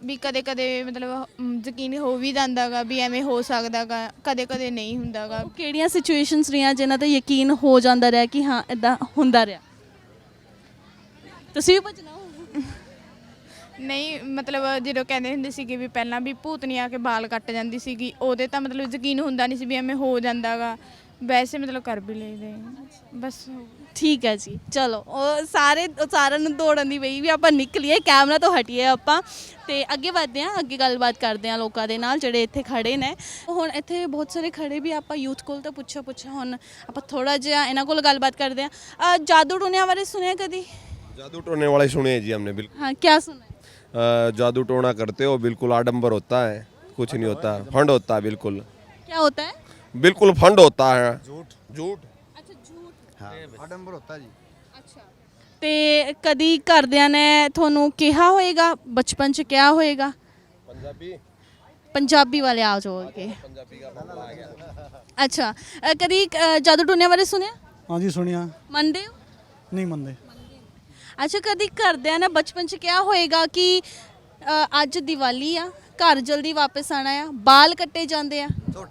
ਵੀ ਕਦੇ ਕਦੇ ਮਤਲਬ ਯਕੀਨ ਹੋ ਵੀ ਜਾਂਦਾਗਾ ਵੀ ਐਵੇਂ ਹੋ ਸਕਦਾਗਾ ਕਦੇ ਕਦੇ ਨਹੀਂ ਹੁੰਦਾਗਾ ਉਹ ਕਿਹੜੀਆਂ ਸਿਚੁਏਸ਼ਨਸ ਰਹੀਆਂ ਜਿਨ੍ਹਾਂ ਤੇ ਯਕੀਨ ਹੋ ਜਾਂਦਾ ਰਿਹਾ ਕਿ ਹਾਂ ਇਦਾਂ ਹੁੰਦਾ ਰਿਹਾ ਤੁਸੀਂ ਵੀ ਭਜਣਾ ਨਹੀਂ ਮਤਲਬ ਜਦੋਂ ਕਹਿੰਦੇ ਹੁੰਦੇ ਸੀਗੇ ਵੀ ਪਹਿਲਾਂ ਵੀ ਭੂਤਨੀ ਆ ਕੇ ਬਾਲ ਕੱਟ ਜਾਂਦੀ ਸੀਗੀ ਉਹਦੇ ਤਾਂ ਮਤਲਬ ਯਕੀਨ ਹੁੰਦਾ ਨਹੀਂ ਸੀ ਵੀ ਐਵੇਂ ਹੋ ਜਾਂਦਾਗਾ ਵੈਸੇ ਮਤਲਬ ਕਰ ਵੀ ਲਈਦੇ ਬਸ ਠੀਕ ਹੈ ਜੀ ਚਲੋ ਉਹ ਸਾਰਿਆਂ ਨੂੰ ਦੌੜਨ ਦੀ ਪਈ ਵੀ ਆਪਾਂ ਨਿਕਲੀਏ ਕੈਮਰਾ ਤੋਂ ਹਟੀਏ ਆਪਾਂ ਤੇ ਅੱਗੇ ਵਧਦੇ ਹਾਂ ਅੱਗੇ ਗੱਲਬਾਤ ਕਰਦੇ ਹਾਂ ਲੋਕਾਂ ਦੇ ਨਾਲ ਜਿਹੜੇ ਇੱਥੇ ਖੜੇ ਨੇ ਹੁਣ ਇੱਥੇ ਬਹੁਤ ਸਾਰੇ ਖੜੇ ਵੀ ਆਪਾਂ ਯੂਥ ਕੋਲ ਤਾਂ ਪੁੱਛਿਆ ਹੁਣ ਆਪਾਂ ਥੋੜਾ ਜਿਹਾ ਇਹਨਾਂ ਕੋਲ ਗੱਲਬਾਤ ਕਰਦੇ ਹਾਂ ਜਾਦੂ ਟੂਣਿਆਂ ਬਾਰੇ ਸੁਣਿਆ ਕਦੀ जादू टोने वाले सुने हैं जी हमने बिल्कुल हाँ क्या सुना जादू टोना करते हो बिल्कुल आडंबर होता है कुछ नहीं होता फंड होता है बिल्कुल क्या होता है बिल्कुल फंड होता है झूठ झूठ अच्छा झूठ ਆਡੰਬਰ ਹੁੰਦਾ ਜੀ ਅੱਛਾ ਤੇ ਕਦੀ ਘਰਦਿਆਂ ਨੇ ਤੁਹਾਨੂੰ ਕਿਹਾ ਹੋਏਗਾ ਬਚਪਨ ਚ ਕਿਹਾ ਹੋਏਗਾ पंजाबी ਪੰਜਾਬੀ ਵਾਲੇ ਆ ਜਾਓਗੇ ਅੱਛਾ ਕਦੀ ਜਾਦੂ ਟੂਣਿਆਂ ਬਾਰੇ ਸੁਣਿਆ ਹਾਂਜੀ ਸੁਣਿਆ ਮੰਨਦੇ ਹੋ ਨਹੀਂ ਮੰਨਦੇ ਅੱਛਾ ਕਦੀ ਘਰਦਿਆਂ ਨੇ ਬਚਪਨ ਚ ਕਿਹਾ ਹੋਏਗਾ ਕਿ ਅੱਜ ਦੀਵਾਲੀ ਆ ਘਰ ਜਲਦੀ ਵਾਪਸ ਆਣਾ ਆ ਬਾਲ ਕੱਟੇ ਜਾਂਦੇ ਆ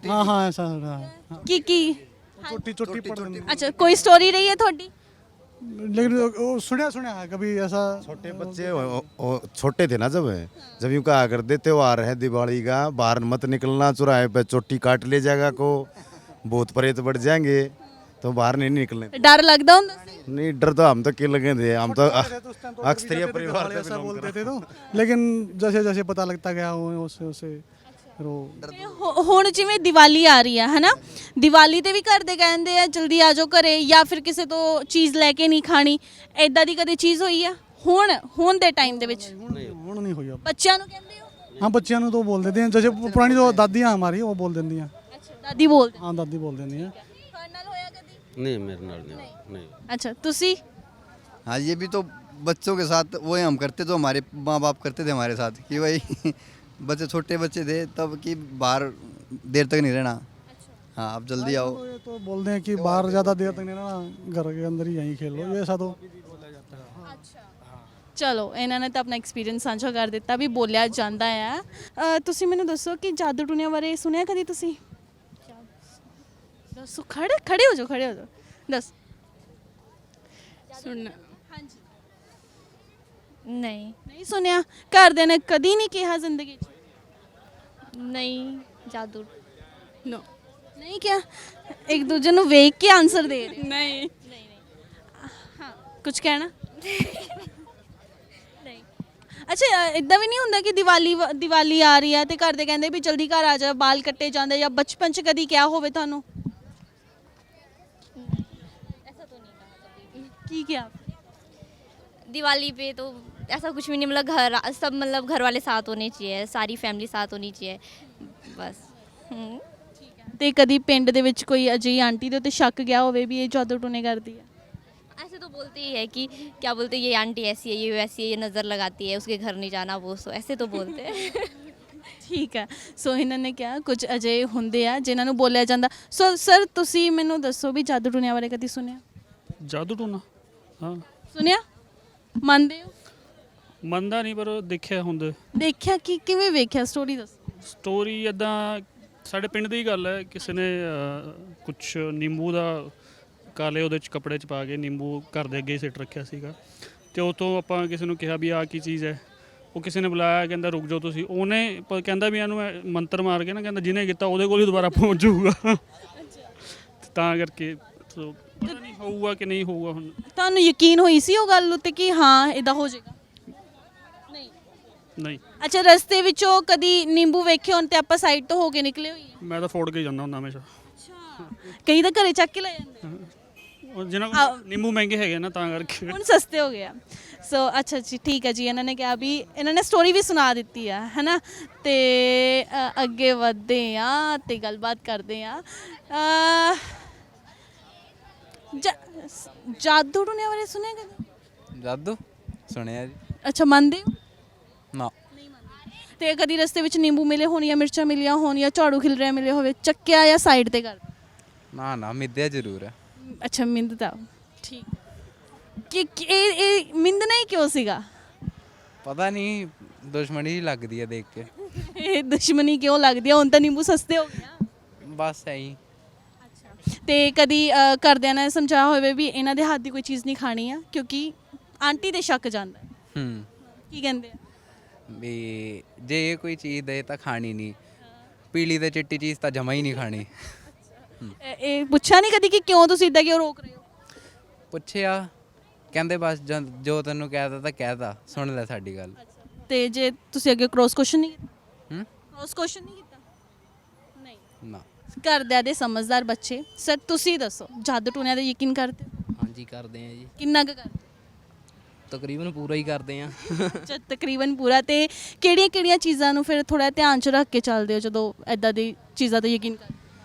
हाँ हाँ ऐसा रहा है। ਕੀ चोटी चोटी पड़ रही ਅੱਛਾ ਕੋਈ ਸਟੋਰੀ ਰਹੀ ਹੈ ਤੁਹਾਡੀ लेकिन वो सुना है कभी ऐसा छोटे बच्चे छोटे थे ना जब यूँ कहा करते त्योहार है दिवाली का बाहर मत निकलना चौराहे पे चोटी काट ले जाएगा को भूत प्रेत बढ़ जाएंगे तो बाहर नहीं निकलने ਡਰ ਲੱਗਦਾ ਹੁੰਦਾ ਸੀ नहीं डर तो हम तो क्यों लगे थे हम तो अक्षत्रिय परिवार से ऐसा belong बोलते थे तो लेकिन जैसे जैसे पता लगता गया उससे उससे फिर वो ਤੇ ਹੁਣ ਜਿਵੇਂ ਦੀਵਾਲੀ ਆ ਰਹੀ ਆ ਹਨਾ ਦੀਵਾਲੀ ਤੇ ਵੀ ਘਰ ਦੇ ਕਹਿੰਦੇ ਆ ਜਲਦੀ ਆ ਜਾਓ ਘਰੇ ਜਾਂ ਫਿਰ ਕਿਸੇ ਤੋਂ ਚੀਜ਼ ਲੈ ਕੇ ਨਹੀਂ ਖਾਣੀ ਐਦਾਂ ਦੀ ਕਦੇ ਚੀਜ਼ ਹੋਈ ਆ ਹੁਣ ਦੇ ਟਾਈਮ ਦੇ ਵਿੱਚ ਹੁਣ नहीं हुई अब ਬੱਚਿਆਂ ਨੂੰ ਕਹਿੰਦੇ ਹੋ हाँ बच्चियां तो बोल देते हैं जैसे पुरानी जो दादियाँ हमारी वो बोल देती हैं ਅੱਛਾ ਦਾਦੀ ਬੋਲਦੇ हाँ दादी बोल देती हैं ਤੁਹਾਡੇ ਨਾਲ ਹੋਇਆ ਕਦੀ ਨਹੀਂ ਮੇਰੇ ਨਾਲ ਨਹੀਂ ਅੱਛਾ ਤੁਸੀਂ हाँ ये भी तो बच्चों के साथ वो हम करते तो हमारे माँ बाप करते थे हमारे साथ कि भाई बच्चे छोटे बच्चे थे तब कि बाहर देर तक नहीं रहना हाँ अब जल्दी आओ ये तो बोलते हैं कि बाहर ज़्यादा देर तक नहीं रहना घर के अंदर ही यहीं खेलो ये ऐसा तो ਚਲੋ ਇਹਨਾਂ ਨੇ ਤਾਂ ਆਪਣਾ ਐਕਸਪੀਰੀਅੰਸ ਸਾਂਝਾ ਕਰ ਦਿੱਤਾ ਵੀ ਬੋਲਿਆ ਜਾਂਦਾ ਆ ਤੁਸੀਂ ਮੈਨੂੰ ਦੱਸੋ ਕਿ ਜਾਦੂ ਟੂਣਿਆਂ ਬਾਰੇ ਸੁਣਿਆ ਕਦੀ ਤੁਸੀਂ ਦੱਸੋ ਖੜੇ ਹੋ ਜਾਓ ਦੱਸ ਸੁਣਨਾ ਹਾਂਜੀ ਨਹੀਂ ਨਹੀਂ ਸੁਣਿਆ ਘਰਦਿਆਂ ਨੇ ਕਦੀ ਨਹੀਂ ਕਿਹਾ ਜ਼ਿੰਦਗੀ 'ਚ ਨਹੀਂ ਜਾਦੂ ਨੋ ਨਹੀਂ ਕਿਹਾ ਇੱਕ ਦੂਜੇ ਨੂੰ ਵੇਖ ਕੇ ਆਨਸਰ ਦੇ ਰਹੇ ਨਹੀਂ ਹਾਂ ਕੁਝ ਕਹਿਣਾ ਨਹੀਂ ਅੱਛਾ ਇਦਾਂ ਵੀ ਨਹੀਂ ਹੁੰਦਾ ਕਿ ਦੀਵਾਲੀ ਆ ਰਹੀ ਹੈ ਤੇ ਘਰ ਦੇ ਕਹਿੰਦੇ ਵੀ ਜਲਦੀ ਘਰ ਆ ਜਾ ਬਾਲ ਕੱਟੇ ਜਾਂਦੇ ਜਾਂ ਬਚਪਨ 'ਚ ਕਦੀ ਕਿਹਾ ਹੋਵੇ ਤੁਹਾਨੂੰ ਕੀ ਕਿਹਾ दिवाली पे तो ऐसा कुछ भी नहीं मतलब सब मतलब घर वाले साथ होने चाहिए सारी फैमिली साथ होनी चाहिए बस ਤੇ ਕਦੀ ਪਿੰਡ ਦੇ ਵਿੱਚ ਕੋਈ ਅਜਿਹੀ ਆਂਟੀ ਦੇ ਉੱਤੇ ਸ਼ੱਕ ਗਿਆ ਹੋਵੇ ਵੀ ਇਹ ਜਾਦੂ ਟੂਣੇ ਕਰਦੀ ਹੈ ऐसे तो बोलते ही है कि क्या बोलते हैं ये आंटी ऐसी है ये वैसी है ये नज़र लगाती है उसके घर नहीं जाना वो सो ऐसे तो बोलते हैं ਠੀਕ ਹੈ ਸੋ ਇਹਨਾਂ ਨੇ ਕਿਹਾ ਕੁਝ ਅਜਿਹੇ ਹੁੰਦੇ ਆ ਜਿਨ੍ਹਾਂ ਨੂੰ ਬੋਲਿਆ ਜਾਂਦਾ ਸੋ ਸਰ ਤੁਸੀਂ ਮੈਨੂੰ ਦੱਸੋ ਵੀ ਜਾਦੂ ਟੂਣਿਆਂ ਬਾਰੇ ਕਦੀ ਸੁਣਿਆ ਜਾਦੂ ਟੂਣਾ ਹਾਂ ਸੁਣਿਆ ਮੰਨਦੇ ਹੋ ਮੰਨਦਾ ਨਹੀਂ ਪਰ ਦੇਖਿਆ ਹੁੰਦੇ ਦੇਖਿਆ ਕਿ ਕਿਵੇਂ ਵੇਖਿਆ ਸਟੋਰੀ ਦੱਸੋ ਸਟੋਰੀ ਇਦਾਂ ਸਾਡੇ ਪਿੰਡ ਦੀ ਗੱਲ ਹੈ ਕਿਸੇ ਨੇ ਕੁਛ ਨਿੰਬੂ ਦਾ ਕਾਲੇ ਉਹਦੇ ਚ ਕੱਪੜੇ ਚ ਪਾ ਕੇ ਨਿੰਬੂ ਘਰ ਦੇ ਅੱਗੇ ਹੀ ਸਿੱਟ ਰੱਖਿਆ ਸੀਗਾ ਤੇ ਉਹ ਤੋਂ ਆਪਾਂ ਕਿਸੇ ਨੂੰ ਕਿਹਾ ਵੀ ਆਹ ਕੀ ਚੀਜ਼ ਹੈ ਉਹ ਕਿਸੇ ਨੇ ਬੁਲਾਇਆ ਕਹਿੰਦਾ ਰੁਕ ਜਾਓ ਤੁਸੀਂ ਉਹਨੇ ਕਹਿੰਦਾ ਵੀ ਇਹਨੂੰ ਮੰਤਰ ਮਾਰ ਕੇ ਨਾ ਕਹਿੰਦਾ ਜਿਹਨੇ ਕੀਤਾ ਉਹਦੇ ਕੋਲ ਹੀ ਦੁਬਾਰਾ ਪਹੁੰਚ ਜਾਊਗਾ ਤਾਂ ਕਰਕੇ ਸੋ ਪਤਾ ਨਹੀਂ ਹੋਊਗਾ ਕਿ ਨਹੀਂ ਹੋਊਗਾ ਹੁਣ ਤੁਹਾਨੂੰ ਯਕੀਨ ਹੋਈ ਸੀ ਉਹ ਗੱਲ ਉੱਤੇ ਕਿ ਹਾਂ ਇਦਾਂ ਹੋ ਜਾਏਗਾ ਨਹੀਂ ਅੱਛਾ, ਰਸਤੇ ਵਿੱਚੋਂ ਕਦੀ ਨਿੰਬੂ ਵੇਖੇ ਹੋਣ ਤੇ ਆਪਾਂ ਸਾਈਡ ਤੋਂ ਹੋ ਕੇ ਨਿਕਲੇ ਹੋਈਏ? ਮੈਂ ਤਾਂ ਫੋੜ ਕੇ ਜਾਂਦਾ ਹੁੰਦਾ ਹਮੇਸ਼ਾ। ਕਈ ਤਾਂ ਘਰੇ ਚੱਕ ਕੇ ਲੈ ਜਾਂਦੇ, ਉਹ ਜਿਹਨਾਂ ਕੋਲ ਨਿੰਬੂ ਮਹਿੰਗੇ ਹੈਗੇ ਨਾ ਤਾਂ ਕਰਕੇ। ਹੁਣ ਸਸਤੇ ਹੋ ਗਏ ਆ। ਸੋ ਅੱਛਾ ਜੀ, ਠੀਕ ਹੈ ਜੀ। ਇਹਨਾਂ ਨੇ ਕਿਹਾ ਵੀ ਇਹਨਾਂ ਨੇ ਸਟੋਰੀ ਵੀ ਸੁਣਾ ਦਿੱਤੀ ਆ, ਹੈ ਨਾ। ਤੇ ਅੱਗੇ ਵਧਦੇ ਆ ਤੇ ਗੱਲਬਾਤ ਕਰਦੇ ਆ। ਜਾਦੂ ਟੂਣਿਆਂ ਬਾਰੇ ਸੁਣਿਆ ਕਦੇ? ਜਾਦੂ ਸੁਣਿਆ ਜੀ। ਅੱਛਾ, ਮੰਨਦੇ ਹੋ? ਨਾ। ਤੇ ਕਦੀ ਰਸਤੇ ਵਿੱਚ ਨਿੰਬੂ ਮਿਲੇ ਹੋਣ ਜਾਂ ਮਿਰਚਾਂ ਮਿਲੀਆਂ ਹੋਣ ਜਾਂ ਝਾੜੂ ਖਿਲ ਰਿਹਾ ਮਿਲੇ ਹੋਵੇ, ਚੱਕਿਆ ਜਾਂ ਸਾਈਡ ਤੇ ਕਰ? ਨਾ ਮਿੱਧਿਆ ਜ਼ਰੂਰ ਹੈ। ਅੱਛਾ, ਮਿੰਦਦਾ। ਠੀਕ। ਕਿ ਇਹ ਮਿੰਦਣਾ ਹੀ ਕਿਉਂ ਸੀਗਾ? ਪਤਾ ਨਹੀਂ, ਦੁਸ਼ਮਣੀ ਹੀ ਲੱਗਦੀ ਹੈ ਦੇਖ ਕੇ। ਇਹ ਦੁਸ਼ਮਣੀ ਕਿਉਂ ਲੱਗਦੀ ਆ? ਹੁਣ ਤਾਂ ਨਿੰਬੂ ਸਸਤੇ ਹੋ ਗਏ ਆ। ਬਸ ਐਂ ਹੀ। ਤੇ ਕਦੀ ਘਰਦਿਆਂ ਨੇ ਸਮਝਾਇਆ ਹੋਵੇ ਵੀ ਇਹਨਾਂ ਦੇ ਹੱਥ ਦੀ ਕੋਈ ਚੀਜ਼ ਨਹੀਂ ਖਾਣੀ ਆ, ਕਿਉਂਕਿ ਆਂਟੀ ਤੇ ਸ਼ੱਕ ਜਾਂਦਾ ਹੈ। ਕੀ ਕਹਿੰਦੇ ਆ? ਵੀ ਜੇ ਇਹ ਕੋਈ ਚੀਜ਼ ਦੇ ਤਾਂ ਖਾਣੀ ਨਹੀਂ, ਪੀਲੀ ਤੇ ਚਿੱਟੀ ਚੀਜ਼ ਤਾਂ ਜਮਾ ਹੀ ਨਹੀਂ ਖਾਣੀ। ਇਹ ਪੁੱਛਿਆ ਨਹੀਂ ਕਦੀ ਕਿ ਕਿਉਂ ਤੁਸੀਂ ਇਦਾਂ ਕਿਉਂ ਰੋਕ ਰਹੇ ਹੋ? ਪੁੱਛਿਆ, ਕਹਿੰਦੇ ਬਸ ਜੋ ਤੈਨੂੰ ਕਹਿ ਤਾ ਕਹਿ ਤਾ, ਸੁਣ ਲੈ ਸਾਡੀ ਗੱਲ। ਤੇ ਜੇ ਤੁਸੀਂ ਅੱਗੇ ਕ੍ਰੋਸ ਕੁਐਸਚਨ ਨਹੀਂ ਕੀਤਾ? ਕ੍ਰੋਸ ਕੁਐਸਚਨ ਨਹੀਂ ਕੀਤਾ? ਨਹੀਂ ਨਾ। ਘਰਦਿਆਂ ਦੇ ਸਮਝਦਾਰ ਬੱਚੇ। ਸਰ ਤੁਸੀਂ ਦੱਸੋ, ਜਾਦੂ ਟੂਣਿਆਂ ਤੇ ਯਕੀਨ ਕਰਦੇ ਹੋ? ਹਾਂਜੀ ਕਰਦੇ ਆ ਜੀ, ਕਿੰਨਾ ਕੁ ਕਰਦੇ? ਤਕਰੀਬਨ ਪੂਰਾ ਹੀ ਕਰਦੇ ਆ। ਅੱਛਾ, ਤਕਰੀਬਨ ਪੂਰਾ। ਤੇ ਕਿਹੜੀਆਂ ਚੀਜ਼ਾਂ ਨੂੰ ਫਿਰ ਥੋੜਾ ਧਿਆਨ 'ਚ ਰੱਖ ਕੇ ਚੱਲਦੇ ਹੋ ਜਦੋਂ ਐਦਾਂ ਦੀ ਚੀਜ਼ਾਂ ਤੇ ਯਕੀਨ ਕਰਦੇ?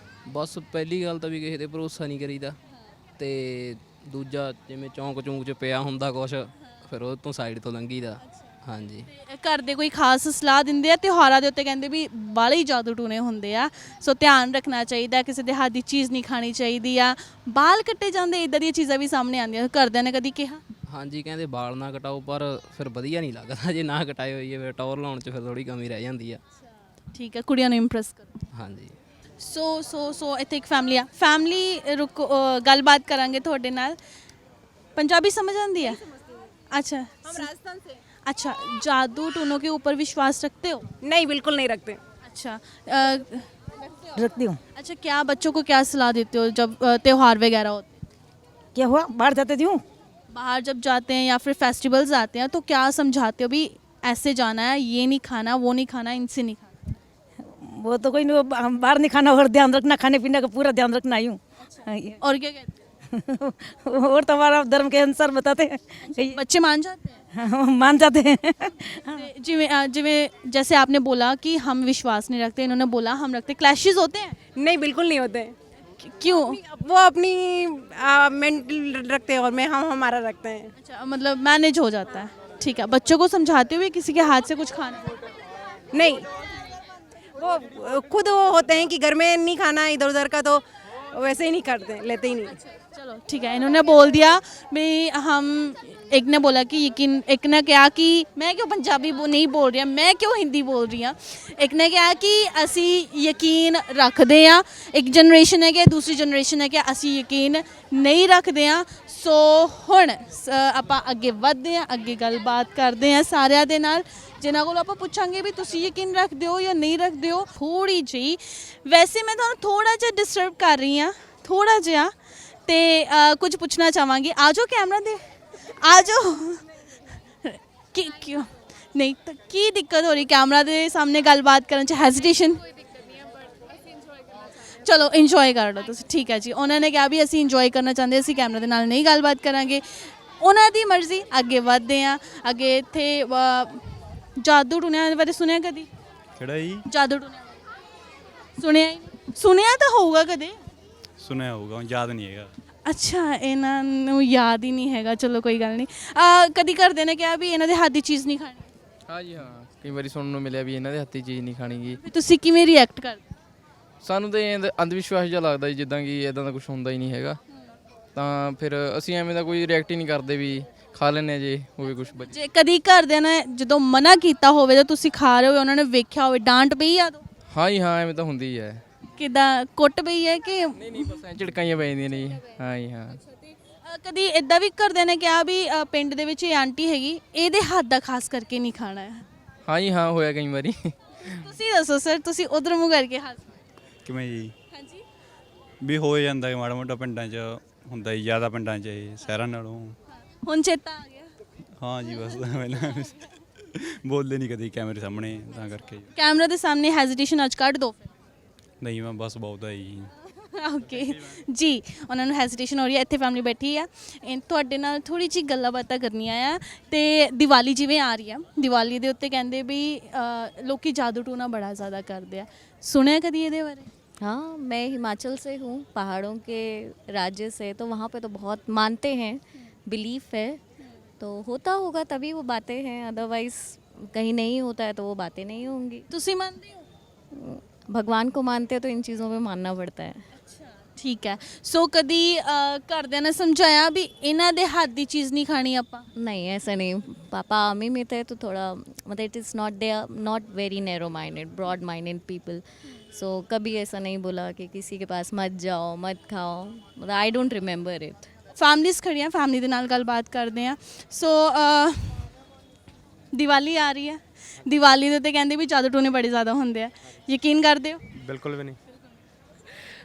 ਬਸ ਪਹਿਲੀ ਗੱਲ ਤਾਂ ਵੀ ਕਿਸੇ ਤੇ ਭਰੋਸਾ ਨਹੀਂ ਕਰੀਦਾ, ਤੇ ਦੂਜਾ ਜਿਵੇਂ ਚੌਂਕ ਚੌਂਕ 'ਚ ਪਿਆ ਹੁੰਦਾ ਕੁਛ, ਫਿਰ ਉਹ ਤੋਂ ਸਾਈਡ ਤੋਂ ਲੰਘੀਦਾ। ਹਾਂਜੀ। ਘਰ ਦੇ ਕੋਈ ਖਾਸ ਸਲਾਹ ਦਿੰਦੇ ਆ ਤਿਉਹਾਰਾਂ ਦੇ ਉੱਤੇ? ਕਹਿੰਦੇ ਵੀ ਬਾਹਲੇ ਹੀ ਜਾਦੂ ਟੂਣੇ ਹੁੰਦੇ ਆ, ਸੋ ਧਿਆਨ ਰੱਖਣਾ ਚਾਹੀਦਾ, ਕਿਸੇ ਦੇ ਹੱਥ ਦੀ ਚੀਜ਼ ਨਹੀਂ ਖਾਣੀ ਚਾਹੀਦੀ ਆ, ਬਾਲ ਕੱਟੇ ਜਾਂਦੇ, ਇਦਾਂ ਦੀਆਂ ਚੀਜ਼ਾਂ ਵੀ ਸਾਹਮਣੇ ਆਉਂਦੀਆਂ। ਘਰਦਿਆਂ ਨੇ ਕਦੀ ਕਿਹਾ? ਹਾਂਜੀ, ਕਹਿੰਦੇ ਵਾਲ ਨਾ ਕਟਾਓ, ਪਰ ਫਿਰ ਵਧੀਆ ਨਹੀਂ ਲੱਗਦਾ ਜੇ ਨਾ ਕਟਾਏ ਹੋਈਏ, ਫਿਰ ਟੌਰ ਲਾਉਣ 'ਚ ਫਿਰ ਥੋੜੀ ਕਮੀ ਰਹਿ ਜਾਂਦੀ ਆ। ਠੀਕ ਹੈ, ਕੁੜੀਆਂ ਨੂੰ ਇੰਪ੍ਰੈਸ ਕਰੋ। ਹਾਂਜੀ। ਸੋ ਇੱਥੇ ਇੱਕ ਫੈਮਿਲੀ ਆ। ਫੈਮਿਲੀ ਰੁਕੋ, ਗੱਲਬਾਤ ਕਰਾਂਗੇ ਤੁਹਾਡੇ ਨਾਲ। पंजाबी समझ आती है? अच्छा, हम राजस्थान से। अच्छा, जादू टूनों के ऊपर विश्वास रखते हो? नहीं, बिल्कुल नहीं रखते। अच्छा, रखती हूँ। अच्छा, क्या बच्चों को क्या सलाह देते हो जब त्योहार वगैरह होते हैं? क्या हुआ, बाहर जाते थे? बाहर जब जाते हैं या फिर फेस्टिवल्स आते हैं तो क्या समझाते हो भी ऐसे जाना है, ये नहीं खाना, वो नहीं खाना, इनसे नहीं खाना? वो तो कोई नहीं, बाहर नहीं खाना और ध्यान रखना, खाने पीने का पूरा ध्यान रखना। यूँ और क्या कहते हैं? और तो हमारा धर्म के अनुसार बताते हैं। बच्चे मान जाते हैं? मान जाते हैं। जिमें जैसे आपने बोला कि हम विश्वास नहीं रखते, इन्होंने बोला हम रखते, क्लैशेस होते हैं? नहीं, बिल्कुल नहीं होते। क्यों? वो अपनी मेंटल रखते हैं और हम हमारा रखते हैं। अच्छा, मतलब मैनेज हो जाता है। ठीक है। बच्चों को समझाते हुए किसी के हाथ से कुछ खाना? नहीं, वो खुद वो होते हैं कि घर में नहीं खाना इधर उधर का, तो वैसे ही नहीं करते, लेते ही नहीं। चलो ठीक है, इन्होंने बोल दिया भाई हम, एक ने बोला कि यकीन, एक ने कहा कि मैं क्यों पंजाबी नहीं बोल रही, मैं क्यों हिंदी बोल रही हूँ, एक ने कहा कि असी यकीन रखते हैं, एक जनरेशन है कि दूसरी जनरेशन है कि असी यकीन नहीं रखते हैं। सो हुण ਆਪਾਂ ਅੱਗੇ ਵਧਦੇ ਹਾਂ, ਅੱਗੇ ਗੱਲਬਾਤ ਕਰਦੇ ਹਾਂ ਸਾਰਿਆਂ ਦੇ ਨਾਲ, ਜਿਨ੍ਹਾਂ ਕੋਲ ਆਪਾਂ ਪੁੱਛਾਂਗੇ ਵੀ ਤੁਸੀਂ ਯਕੀਨ ਰੱਖਦੇ ਹੋ ਜਾਂ ਨਹੀਂ ਰੱਖਦੇ ਹੋ। ਥੋੜੀ ਜਿਹੀ ਵੈਸੇ ਮੈਂ ਤੁਹਾਨੂੰ ਥੋੜਾ ਜਿਹਾ ਡਿਸਟਰਬ ਕਰ ਰਹੀ ਹਾਂ, ਥੋੜਾ ਜਿਹਾ, ਤੇ ਕੁਝ ਪੁੱਛਣਾ ਚਾਹਾਂਗੀ। ਆ ਜਾਓ ਕੈਮਰਾ ਦੇ, ਆ ਜਾਓ। ਕਿ ਕਿਉਂ ਨਹੀਂ, ਤਾਂ ਕੀ ਦਿੱਕਤ ਹੋ ਰਹੀ ਕੈਮਰਾ ਦੇ ਸਾਹਮਣੇ ਗੱਲਬਾਤ ਕਰਨ 'ਚ? ਹੈਜ਼ਿਟੇਸ਼ਨ? ਚਲੋ ਇੰਜੋਏ ਕਰ ਲਓ ਤੁਸੀਂ। ਠੀਕ ਹੈ ਜੀ, ਉਹਨਾਂ ਨੇ ਕਿਹਾ ਵੀ ਅਸੀਂ ਇੰਜੋਏ ਕਰਨਾ ਚਾਹੁੰਦੇ, ਅਸੀਂ ਕੈਮਰਾ ਦੇ ਨਾਲ ਨਹੀਂ ਗੱਲਬਾਤ ਕਰਾਂਗੇ, ਉਹਨਾਂ ਦੀ ਮਰਜ਼ੀ। ਅੱਗੇ ਵਧਦੇ ਹਾਂ। ਅੱਗੇ ਇੱਥੇ ਜਾਦੂ ਟੂਣਿਆਂ ਬਾਰੇ ਸੁਣਿਆ ਕਦੀ? ਕਿਹੜਾ ਜੀ? ਜਾਦੂ ਟੂਣਿਆਂ ਸੁਣਿਆ ਹੀ ਨਹੀਂ? ਸੁਣਿਆ ਤਾਂ ਹੋਊਗਾ ਕਦੇ? ਸੁਣਿਆ ਹੋਊਗਾ, ਯਾਦ ਨਹੀਂ ਹੈਗਾ। ਅੱਛਾ, ਇਹਨਾਂ ਨੂੰ ਯਾਦ ਹੀ ਨਹੀਂ ਹੈਗਾ। ਚਲੋ ਕੋਈ ਗੱਲ ਨਹੀਂ। ਕਦੀ ਘਰਦਿਆਂ ਨੇ ਕਿਹਾ ਵੀ ਇਹਨਾਂ ਦੇ ਹੱਥ ਦੀ ਚੀਜ਼ ਨਹੀਂ ਖਾਣੀ? ਹਾਂਜੀ ਹਾਂ, ਕਈ ਵਾਰੀ ਸੁਣਨ ਨੂੰ ਮਿਲਿਆ ਵੀ ਇਹਨਾਂ ਦੇ ਹੱਥੀ ਚੀਜ਼ ਨਹੀਂ ਖਾਣੀਗੀ। ਤੁਸੀਂ ਕਿਵੇਂ ਰਿਐਕਟ ਕਰਦੇ? ਸਾਨੂੰ ਤਾਂ ਇਹ ਅੰਧ ਵਿਸ਼ਵਾਸ ਜਿਹਾ ਲੱਗਦਾ ਜੀ, ਜਿੱਦਾਂ ਕਿ ਇਦਾਂ ਦਾ ਕੁਝ ਹੁੰਦਾ ਹੀ ਨਹੀਂ ਹੈਗਾ, ਤਾਂ ਫਿਰ ਅਸੀਂ ਐਵੇਂ ਦਾ ਕੋਈ ਰਿਐਕਟ ਹੀ ਨਹੀਂ ਕਰਦੇ ਵੀ ਖਾ ਲੈਂਦੇ ਜੇ ਹੋਵੇ ਕੁਝ। ਜੇ ਕਦੀ ਘਰਦਿਆਂ ਨੇ ਜਦੋਂ ਮਨਾ ਕੀਤਾ ਹੋਵੇ ਤਾਂ ਤੁਸੀਂ ਖਾ ਰਹੇ ਹੋ, ਉਹਨਾਂ ਨੇ ਵੇਖਿਆ ਹੋਵੇ, ਡਾਂਟ ਪਈ ਆ? ਹਾਂਜੀ ਹਾਂ, ਐਵੇਂ ਤਾਂ ਹੁੰਦੀ ਹੈ। ਕਿੱਦਾਂ, ਕੁੱਟ ਪਈ ਹੈ ਕਿ? ਨਹੀਂ, ਬਸ ਐਂ ਝਿੜਕਾਈਆਂ ਪੈ ਜਾਂਦੀਆਂ ਨੇ ਜੀ। ਹਾਂਜੀ ਹਾਂ। ਕਦੀ ਇਦਾਂ ਵੀ ਘਰਦਿਆਂ ਨੇ ਕਿਹਾ ਵੀ ਪਿੰਡ ਦੇ ਵਿੱਚ ਇਹ ਆਂਟੀ ਹੈਗੀ, ਇਹਦੇ ਹੱਥ ਦਾ ਖਾਸ ਕਰਕੇ ਨਹੀਂ ਖਾਣਾ ਹੈ? ਹਾਂਜੀ ਹਾਂ, ਹੋਇਆ ਕਈ ਵਾਰੀ। ਤੁਸੀਂ ਦੱਸੋ ਸਰ, ਤੁਸੀਂ ਉਧਰ ਮੂੰਹ ਕਰਕੇ ਹੱਸ। ਕਿਵੇਂ ਜੀ? ਹਾਂਜੀ, ਵੀ ਹੋ ਜਾਂਦਾ ਕਿ ਮਾੜਾ ਮੋਟਾ ਪਿੰਡਾਂ 'ਚ ਹੁੰਦਾ ਹੀ, ਜ਼ਿਆਦਾ ਪਿੰਡਾਂ 'ਚ ਸ਼ਹਿਰਾਂ ਨਾਲੋਂ। ਹੁਣ ਚੇਤਾ ਆ ਗਿਆ? ਹਾਂ ਜੀ, ਬਸ ਪਹਿਲਾਂ ਬੋਲਦੇ ਨਹੀਂ ਕਦੇ ਕੈਮਰੇ ਸਾਹਮਣੇ, ਤਾਂ ਕਰਕੇ ਕੈਮਰਾ ਦੇ ਸਾਹਮਣੇ ਹੈਜ਼ਿਟੇਸ਼ਨ ਅੱਜ ਕੱਢ ਦੋ ਫਿਰ। ਨਹੀਂ ਮੈਂ ਬਸ ਬਹੁਤ ਹੈ ਜੀ। ਓਕੇ ਜੀ, ਉਹਨਾਂ ਨੂੰ ਹੈਜ਼ਿਟੇਸ਼ਨ ਹੋ ਰਹੀ ਹੈ। ਇੱਥੇ ਫੈਮਿਲੀ ਬੈਠੀ ਆ, ਤੁਹਾਡੇ ਨਾਲ ਥੋੜੀ ਜਿਹੀ ਗੱਲਾਂ ਬਾਤਾਂ ਕਰਨੀਆਂ ਆ। ਤੇ ਦੀਵਾਲੀ ਜਿਵੇਂ ਆ ਰਹੀ ਆ, ਦੀਵਾਲੀ ਦੇ ਉੱਤੇ ਕਹਿੰਦੇ ਵੀ ਲੋਕੀ ਜਾਦੂ ਟੂਣਾ ਬੜਾ ਜ਼ਿਆਦਾ ਕਰਦੇ ਆ, ਸੁਣਿਆ ਕਦੀ ਇਹਦੇ ਬਾਰੇ? हाँ, मैं हिमाचल से हूँ, पहाड़ों के राज्य से, तो वहाँ पे तो बहुत मानते हैं, बिलीफ है, तो होता होगा तभी वो बातें हैं, अदरवाइज कहीं नहीं होता है तो वो बातें नहीं होंगी। ਤੁਸੀਂ ਮੰਨਦੇ ਹੋ? भगवान को मानते हैं तो इन चीज़ों में मानना पड़ता है। ਠੀਕ ਹੈ। ਸੋ ਕਦੀ ਘਰਦਿਆਂ ਨੇ ਸਮਝਾਇਆ ਵੀ ਇਹਨਾਂ ਦੇ ਹੱਥ ਦੀ ਚੀਜ਼ ਨਹੀਂ ਖਾਣੀ ਆਪਾਂ? नहीं, ऐसा नहीं। पापा आर्मी में थे तो थोड़ा मतलब it is not they are not very narrow minded, broad minded people, so कभी ऐसा नहीं बोला कि किसी के पास मत जाओ, मत खाओ, मतलब I don't remember it. Families ਖੜੀਆਂ, ਫੈਮਲੀ ਦੇ ਨਾਲ ਗੱਲਬਾਤ ਕਰਦੇ ਆ। ਸੋ ਦੀਵਾਲੀ ਆ ਰਹੀ ਹੈ, ਦੀਵਾਲੀ ਦੇ ਉੱਤੇ ਕਹਿੰਦੇ ਵੀ ਜਾਦੂ ਟੂਣੇ ਬੜੇ ਜ਼ਿਆਦਾ ਹੁੰਦੇ ਆ, ਯਕੀਨ ਕਰਦੇ ਹੋ? ਬਿਲਕੁਲ ਵੀ ਨਹੀਂ।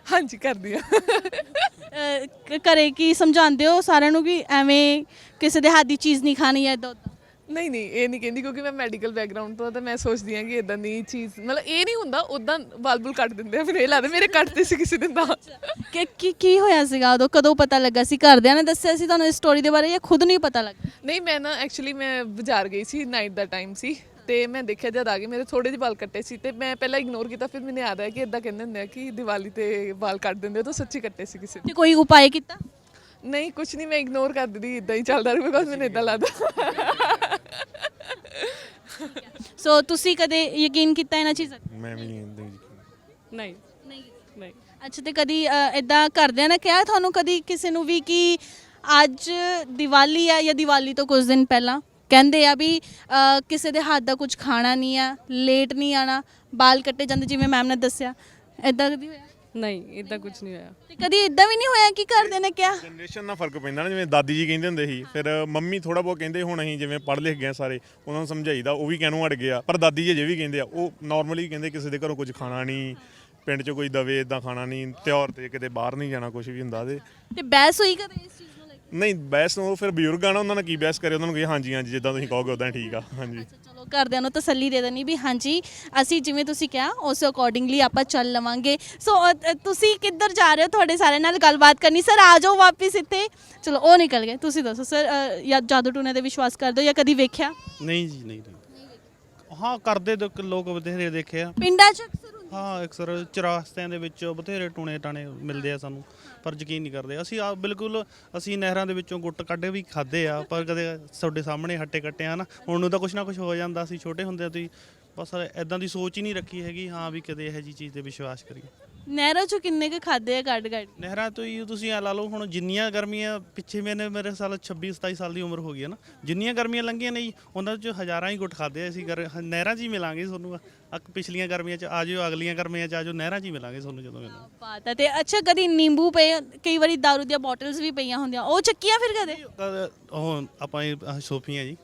ਹਾਂਜੀ ਕਰਦੀ ਆ। ਘਰੇ ਕੀ ਸਮਝਾਉਂਦੇ ਹੋ ਸਾਰਿਆਂ ਨੂੰ ਕਿ ਐਵੇਂ ਕਿਸੇ ਦੇ ਹੱਥ ਦੀ ਚੀਜ਼ ਨਹੀਂ ਖਾਣੀ ਹੈ ਇੱਦਾਂ ਉੱਦਾਂ? ਨਹੀਂ ਨਹੀਂ, ਇਹ ਨਹੀਂ ਕਹਿੰਦੀ ਕਿਉਂਕਿ ਮੈਂ ਮੈਡੀਕਲ ਬੈਕਗ੍ਰਾਉਂਡ ਤੋਂ ਆ, ਤਾਂ ਮੈਂ ਸੋਚਦੀ ਹਾਂ ਕਿ ਇਦਾਂ ਦੀ ਚੀਜ਼ ਮਤਲਬ ਇਹ ਨਹੀਂ ਹੁੰਦਾ, ਉਦਾਂ ਬਲ ਕੱਟ ਦਿੰਦੇ ਆ, ਫਿਰ ਇਹ ਲੱਗਦਾ ਮੇਰੇ ਕੱਟਦੇ ਸੀ ਕਿਸੇ ਦਿਨ ਦਾ। ਕੀ ਹੋਇਆ ਸੀਗਾ ਉਦੋਂ, ਕਦੋਂ ਪਤਾ ਲੱਗਾ ਸੀ? ਘਰਦਿਆਂ ਨੇ ਦੱਸਿਆ ਸੀ ਤੁਹਾਨੂੰ ਇਸ ਸਟੋਰੀ ਦੇ ਬਾਰੇ ਜਾਂ ਖੁਦ ਨਹੀਂ ਪਤਾ ਲੱਗਾ? ਨਹੀਂ, ਮੈਂ ਨਾ ਐਕਚੁਅਲੀ ਮੈਂ ਬਾਜ਼ਾਰ ਗਈ ਸੀ, ਨਾਈਟ ਦਾ ਟਾਈਮ ਸੀ, ਤੇ ਮੈਂ ਦੇਖਿਆ ਜਦ ਆ ਗਏ ਮੇਰੇ ਥੋੜੇ ਜਿਹੇ ਵਾਲ ਕੱਟੇ ਸੀ, ਤੇ ਮੈਂ ਪਹਿਲਾਂ ਇਗਨੋਰ ਕੀਤਾ, ਫਿਰ ਮੈਨੂੰ ਯਾਦ ਆਇਆ ਕਿ ਇਦਾਂ ਕਹਿੰਦੇ ਹੁੰਦੇ ਆ ਕਿ ਦੀਵਾਲੀ ਤੇ ਵਾਲ ਕੱਟ ਦਿੰਦੇ ਹੋ, ਤਾਂ ਸੱਚੀ ਕੱਟੇ ਸੀ ਕਿਸੇ ਤੇ ਕੋਈ ਉਪਾਅ ਕੀਤਾ? ਨਹੀਂ, ਕੁਝ ਨਹੀਂ, ਮੈਂ ਇਗਨੋਰ ਕਰ ਦਿੰਦੀ, ਇਦਾਂ ਹੀ ਚੱਲਦਾ ਰਿਹਾ, ਬਿਕਾਜ਼ ਮੈਨੂੰ ਇਦਾਂ ਲੱਗਦਾ। ਸੋ ਤੁਸੀਂ ਕਦੇ ਯਕੀਨ ਕੀਤਾ ਇਹਨਾਂ ਚੀਜ਼ਾਂ? ਮੈਂ ਵੀ ਨਹੀਂ। ਨਹੀਂ ਨਹੀਂ। ਅੱਛਾ, ਤੇ ਕਦੀ ਇਦਾਂ ਘਰਦਿਆਂ ਨੇ ਕਿਹਾ ਤੁਹਾਨੂੰ ਕਦੀ ਕਿਸੇ ਨੂੰ ਵੀ ਕਿ ਅੱਜ ਦੀਵਾਲੀ ਹੈ ਜਾਂ ਦੀਵਾਲੀ ਤੋਂ ਕੁਝ ਦਿਨ ਪਹਿਲਾਂ ਕਹਿੰਦੇ ਆ ਵੀ ਕਿਸੇ ਦੇ ਹੱਥ ਦਾ ਕੁਝ ਖਾਣਾ ਨਹੀਂ ਆ, ਲੇਟ ਨਹੀਂ ਆਣਾ, ਬਾਲ ਕੱਟੇ ਜਾਂਦੇ ਜਿਵੇਂ ਮੈਮ ਨੇ ਦੱਸਿਆ, ਇਦਾਂ ਕਦੀ ਹੋਇਆ? ਨਹੀਂ, ਇਦਾਂ ਕੁਝ ਨਹੀਂ ਹੋਇਆ। ਤੇ ਕਦੀ ਇਦਾਂ ਵੀ ਨਹੀਂ ਹੋਇਆ ਕਿ ਘਰਦਿਆਂ ਨੇ ਕਿਹਾ? ਜਨਰੇਸ਼ਨ ਨਾਲ ਫਰਕ ਪੈਂਦਾ ਨਾ, ਜਿਵੇਂ ਦਾਦੀ ਜੀ ਕਹਿੰਦੇ ਹੁੰਦੇ ਸੀ, ਫਿਰ ਮੰਮੀ ਥੋੜਾ ਬਹੁਤ ਕਹਿੰਦੇ, ਹੁਣ ਅਸੀਂ ਜਿਵੇਂ ਪੜ੍ਹ ਲਿਖ ਗਏ ਸਾਰੇ, ਉਹਨਾਂ ਨੂੰ ਸਮਝਾਈਦਾ, ਉਹ ਵੀ ਕਹਿਣੋਂ ਹਟ ਗਿਆ, ਪਰ ਦਾਦੀ ਜੀ ਅਜੇ ਵੀ ਕਹਿੰਦੇ ਆ, ਉਹ ਨਾਰਮਲੀ ਕਹਿੰਦੇ ਕਿਸੇ ਦੇ ਘਰੋਂ ਕੁਝ ਖਾਣਾ ਨਹੀਂ, ਪਿੰਡ 'ਚ ਕੋਈ ਦਵੇ ਇਦਾਂ ਖਾਣਾ ਨਹੀਂ, ਤਿਉਹਾਰ ਤੇ ਕਿਤੇ ਬਾਹਰ ਨਹੀਂ ਜਾਣਾ, ਕੁਝ ਵੀ ਹੁੰਦਾ। ਤੇ ਬਹਿਸ ਹੋਈ ਕਦੇ ਇਸ ਚੀਜ਼ ਨੂੰ ਲੈ ਕੇ? ਨਹੀਂ, ਬਹਿਸ ਨੂੰ ਫਿਰ ਬਜ਼ੁਰਗ ਆ ਨਾ, ਉਹਨਾਂ ਨੇ ਕੀ ਬਹਿਸ ਕਰੇ, ਉਹਨਾਂ ਨੂੰ ਕਹੇ ਹਾਂਜੀ ਹਾਂਜੀ ਜਿੱਦਾਂ ਤੁਸੀਂ ਕਹੋਗੇ ਉਦਾਂ ਠੀਕ ਆ। ਹਾਂਜੀ, ਚਲੋ ਘਰਦਿਆਂ ਨੂੰ ਤਸੱਲੀ ਦੇ ਦੇਣੀ ਵੀ ਹਾਂਜੀ ਅਸੀਂ ਜਿਵੇਂ ਤੁਸੀਂ ਕਿਹਾ ਉਸ ਅਕੋਰਡਿੰਗਲੀ ਆਪਾਂ ਚੱਲ ਲਵਾਂਗੇ। ਸੋ ਤੁਸੀਂ ਕਿੱਧਰ ਜਾ ਰਹੇ ਹੋ? ਤੁਹਾਡੇ ਸਾਰਿਆਂ ਨਾਲ ਗੱਲਬਾਤ ਕਰਨੀ। ਸਰ ਆ ਜਾਓ ਵਾਪਿਸ ਇੱਥੇ। ਚਲੋ ਉਹ ਨਿਕਲ ਗਏ, ਤੁਸੀਂ ਦੱਸੋ ਸਰ, ਜਾਂ ਜਾਦੂ ਟੂਣੇ ਤੇ ਵਿਸ਼ਵਾਸ ਕਰਦੇ ਹੋ ਜਾਂ ਕਦੀ ਵੇਖਿਆ? ਨਹੀਂ ਜੀ, ਨਹੀਂ। ਹਾਂ, ਕਰਦੇ ਲੋਕ ਬਥੇਰੇ ਦੇਖੇ ਆ ਪਿੰਡਾਂ 'ਚ ਅਕਸਰ? ਹਾਂ, ਅਕਸਰ ਚੁਰਾਸਤਿਆਂ ਦੇ ਵਿੱਚ ਬਥੇਰੇ ਟੂਣੇ ਟਾਣੇ ਮਿਲਦੇ ਆ ਸਾਨੂੰ, ਪਰ ਯਕੀਨ ਨਹੀਂ ਕਰਦੇ। ਅਸੀਂ ਨਹਿਰਾਂ ਦੇ ਵਿੱਚੋਂ ਗੁੱਟ ਕੱਢ ਵੀ ਖਾਦੇ ਆ, ਪਰ ਕਦੇ ਤੁਹਾਡੇ ਸਾਹਮਣੇ ਹੱਟੇ ਕੱਟੇ ਆ ਨਾ, ਹੁਣ ਨੂੰ ਤਾਂ ਕੁਛ ਨਾ ਕੁਛ ਹੋ ਜਾਂਦਾ। ਅਸੀਂ ਛੋਟੇ ਹੁੰਦੇ ਤੁਸੀਂ ਬਸ ਐਦਾਂ ਦੀ ਸੋਚ ਹੀ ਨਹੀਂ ਰੱਖੀ ਹੈਗੀ ਹਾਂ ਵੀ ਕਦੇ ਇਹੋ ਜਿਹੀ ਚੀਜ਼ ਤੇ ਵਿਸ਼ਵਾਸ ਕਰੀਏ। ਨਹਿਰਾਂ 'ਚੋਂ ਕਿੰਨੇ ਕੁ ਖਾਦੇ ਆ ਕੱਢ? ਨਹਿਰਾਂ ਤੋਂ ਹੀ ਤੁਸੀਂ ਐ ਲਾ ਲਓ, ਹੁਣ ਜਿੰਨੀਆਂ ਗਰਮੀਆਂ ਪਿੱਛੇ ਮੇਰੇ ਸਾਲ 26-27 ਸਾਲ ਦੀ ਉਮਰ ਹੋ ਗਈ ਹੈ ਨਾ, ਜਿੰਨੀਆਂ ਗਰਮੀਆਂ ਲੰਘੀਆਂ ਨੇ ਜੀ ਉਹਨਾਂ 'ਚ ਹਜ਼ਾਰਾਂ ਹੀ ਗੁੱਟ ਖਾਦੇ ਅਸੀਂ ਨਹਿਰਾਂ 'ਚ ਹੀ ਮਿਲਾਂਗੇ ਤੁਹਾਨੂੰ। ਪਿਛਲੀਆਂ ਗਰਮੀਆਂ 'ਚ ਆ ਜਾਓ, ਅਗਲੀਆਂ ਗਰਮੀਆਂ 'ਚ ਆ ਜਾਓ, ਨਹਿਰਾਂ 'ਚ ਹੀ ਮਿਲਾਂਗੇ ਤੁਹਾਨੂੰ ਜਦੋਂ ਮਿਲਾਂਗੇ। ਬਾਤ ਹੈ। ਤੇ ਅੱਛਾ, ਕਦੀ ਨਿੰਬੂ ਪਏ, ਕਈ ਵਾਰੀ ਦਾਰੂ ਦੀਆਂ ਬੋਟਲਸ ਵੀ ਪਈਆਂ ਹੁੰਦੀਆਂ, ਉਹ ਚੱਕੀਆਂ ਫਿਰ ਕਦੇ? ਉਹ ਆਪਾਂ ਸੋਫੀਆਂ ਜੀ,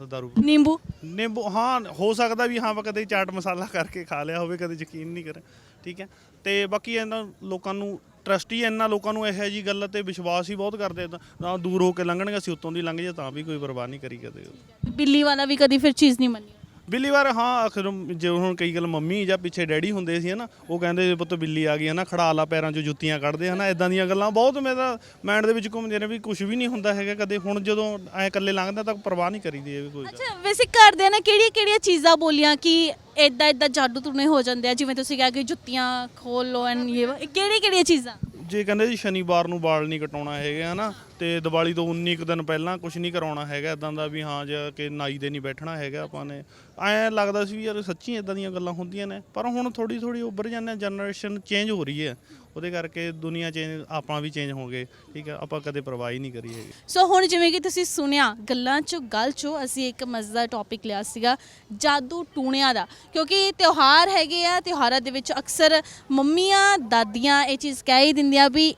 ਦਾਰੂ ਨਿੰਬੂ ਹਾਂ, ਹੋ ਸਕਦਾ ਵੀ ਹਾਂ ਕਦੇ ਚਾਟ ਮਸਾਲਾ ਕਰਕੇ ਖਾ ਲਿਆ ਹੋਵੇ, ਕਦੇ ਯਕੀਨ ਨਹੀਂ ਕਰੇ, ਠੀਕ ਹੈ। ਤੇ ਬਾਕੀ ਇਹਨਾਂ ਲੋਕਾਂ ਨੂੰ ਟਰਸਟ ਹੀ ਇੰਨਾ, ਲੋਕਾਂ ਨੂੰ ਇਹੋ ਜਿਹੀ ਗੱਲ ਤੇ ਵਿਸ਼ਵਾਸ ਹੀ ਬਹੁਤ ਕਰਦੇ ਤਾਂ ਦੂਰ ਹੋ ਕੇ ਲੰਘਣਗੇ, ਅਸੀਂ ਉੱਤੋਂ ਦੀ ਲੰਘ ਜਾ ਤਾਂ ਵੀ ਕੋਈ ਪਰਵਾਹ ਨਹੀਂ ਕਰੀ ਕਦੇ। ਬਿੱਲੀ ਵਾਲਾ ਵੀ ਕਦੀ ਫਿਰ ਚੀਜ਼ ਨਹੀਂ ਮੰਨੀ? ਬਿੱਲੀ ਵਾਰ ਹਾਂ, ਆਖਰ ਜੇ ਹੁਣ ਕਈ ਗੱਲ ਮੰਮੀ ਜਾਂ ਪਿੱਛੇ ਡੈਡੀ ਹੁੰਦੇ ਸੀ ਨਾ, ਉਹ ਕਹਿੰਦੇ ਪੁੱਤ ਬਿੱਲੀ ਆ ਗਈ ਹੈ ਨਾ, ਖੜਾ ਲਾ ਪੈਰਾਂ 'ਚੋਂ ਜੁੱਤੀਆਂ ਕੱਢਦੇ ਹਨਾ, ਇਦਾਂ ਦੀਆਂ ਗੱਲਾਂ ਬਹੁਤ ਮੇਰਾ ਮਾਈਂਡ ਦੇ ਵਿੱਚ ਘੁੰਮਦੀਆਂ ਨੇ ਵੀ ਕੁਝ ਵੀ ਨਹੀਂ ਹੁੰਦਾ ਹੈਗਾ ਕਦੇ। ਹੁਣ ਜਦੋਂ ਐਂ ਇਕੱਲੇ ਲੰਘਦਾ ਤਾਂ ਪਰਵਾਹ ਨਹੀਂ ਕਰੀਦੀ ਇਹ ਕੋਈ। ਅੱਛਾ, ਵੈਸੇ ਘਰਦਿਆਂ ਨੇ ਕਿਹੜੀਆਂ ਚੀਜ਼ਾਂ ਬੋਲੀਆਂ ਕਿ ਇਦਾਂ ਜਾਦੂ ਟੂਣੇ ਹੋ ਜਾਂਦੇ ਆ, ਜਿਵੇਂ ਤੁਸੀਂ ਕਿਹਾ ਕਿ ਜੁੱਤੀਆਂ ਖੋਲ ਲਓ ਐਂਡ ਇਹ ਕਿਹੜੀਆਂ ਚੀਜ਼ਾਂ? ਜੇ ਕਹਿੰਦੇ ਜੀ ਸ਼ਨੀਵਾਰ ਨੂੰ ਵਾਲ ਨਹੀਂ ਕਟਾਉਣਾ ਹੈਗਾ ਹਨਾ, ਤੇ ਦੀਵਾਲੀ ਤੋਂ 19 ਕੁ ਦਿਨ ਪਹਿਲਾਂ ਕੁਝ ਨਹੀਂ ਕਰਾਉਣਾ ਹੈਗਾ ਇਦਾਂ ਦਾ ਵੀ ਹਾਂ, ਜਾ ਕੇ ਨਾਈ ਦੇ ਨਹੀਂ ਬੈਠਣਾ ਹੈਗਾ ਆਪਾਂ ਨੇ। ਐਂ ਲੱਗਦਾ ਸੀ ਵੀ ਯਾਰ ਸੱਚੀ ਇਦਾਂ ਦੀਆਂ ਗੱਲਾਂ ਹੁੰਦੀਆਂ ਨੇ, ਪਰ ਹੁਣ ਥੋੜੀ ਉੱਭਰ ਜਾਂਦੇ, ਜਨਰੇਸ਼ਨ ਚੇਂਜ ਹੋ ਰਹੀ ਹੈ, ਉਹਦੇ ਕਰਕੇ ਦੁਨੀਆ ਚੇਂਜ, ਆਪਾਂ ਵੀ ਚੇਂਜ ਹੋ ਗਏ, ਠੀਕ ਹੈ। ਆਪਾਂ ਕਦੇ ਪਰਵਾਹ ਹੀ ਨਹੀਂ ਕਰੀ ਹੈਗੀ। ਸੋ ਹੁਣ ਜਿਵੇਂ ਕਿ ਤੁਸੀਂ ਸੁਣਿਆ, ਗੱਲਾਂ 'ਚੋਂ ਗੱਲ 'ਚੋਂ ਅਸੀਂ ਇੱਕ ਮਜ਼ੇਦਾਰ ਟੌਪਿਕ ਲਿਆ ਸੀਗਾ ਜਾਦੂ ਟੂਣਿਆਂ ਦਾ, ਕਿਉਂਕਿ ਤਿਉਹਾਰ ਹੈਗੇ ਆ, ਤਿਉਹਾਰਾਂ ਦੇ ਵਿੱਚ ਅਕਸਰ ਮੰਮੀਆਂ ਦਾਦੀਆਂ ਇਹ ਚੀਜ਼ ਕਹਿ ਹੀ ਦਿੰਦੀਆਂ ਵੀ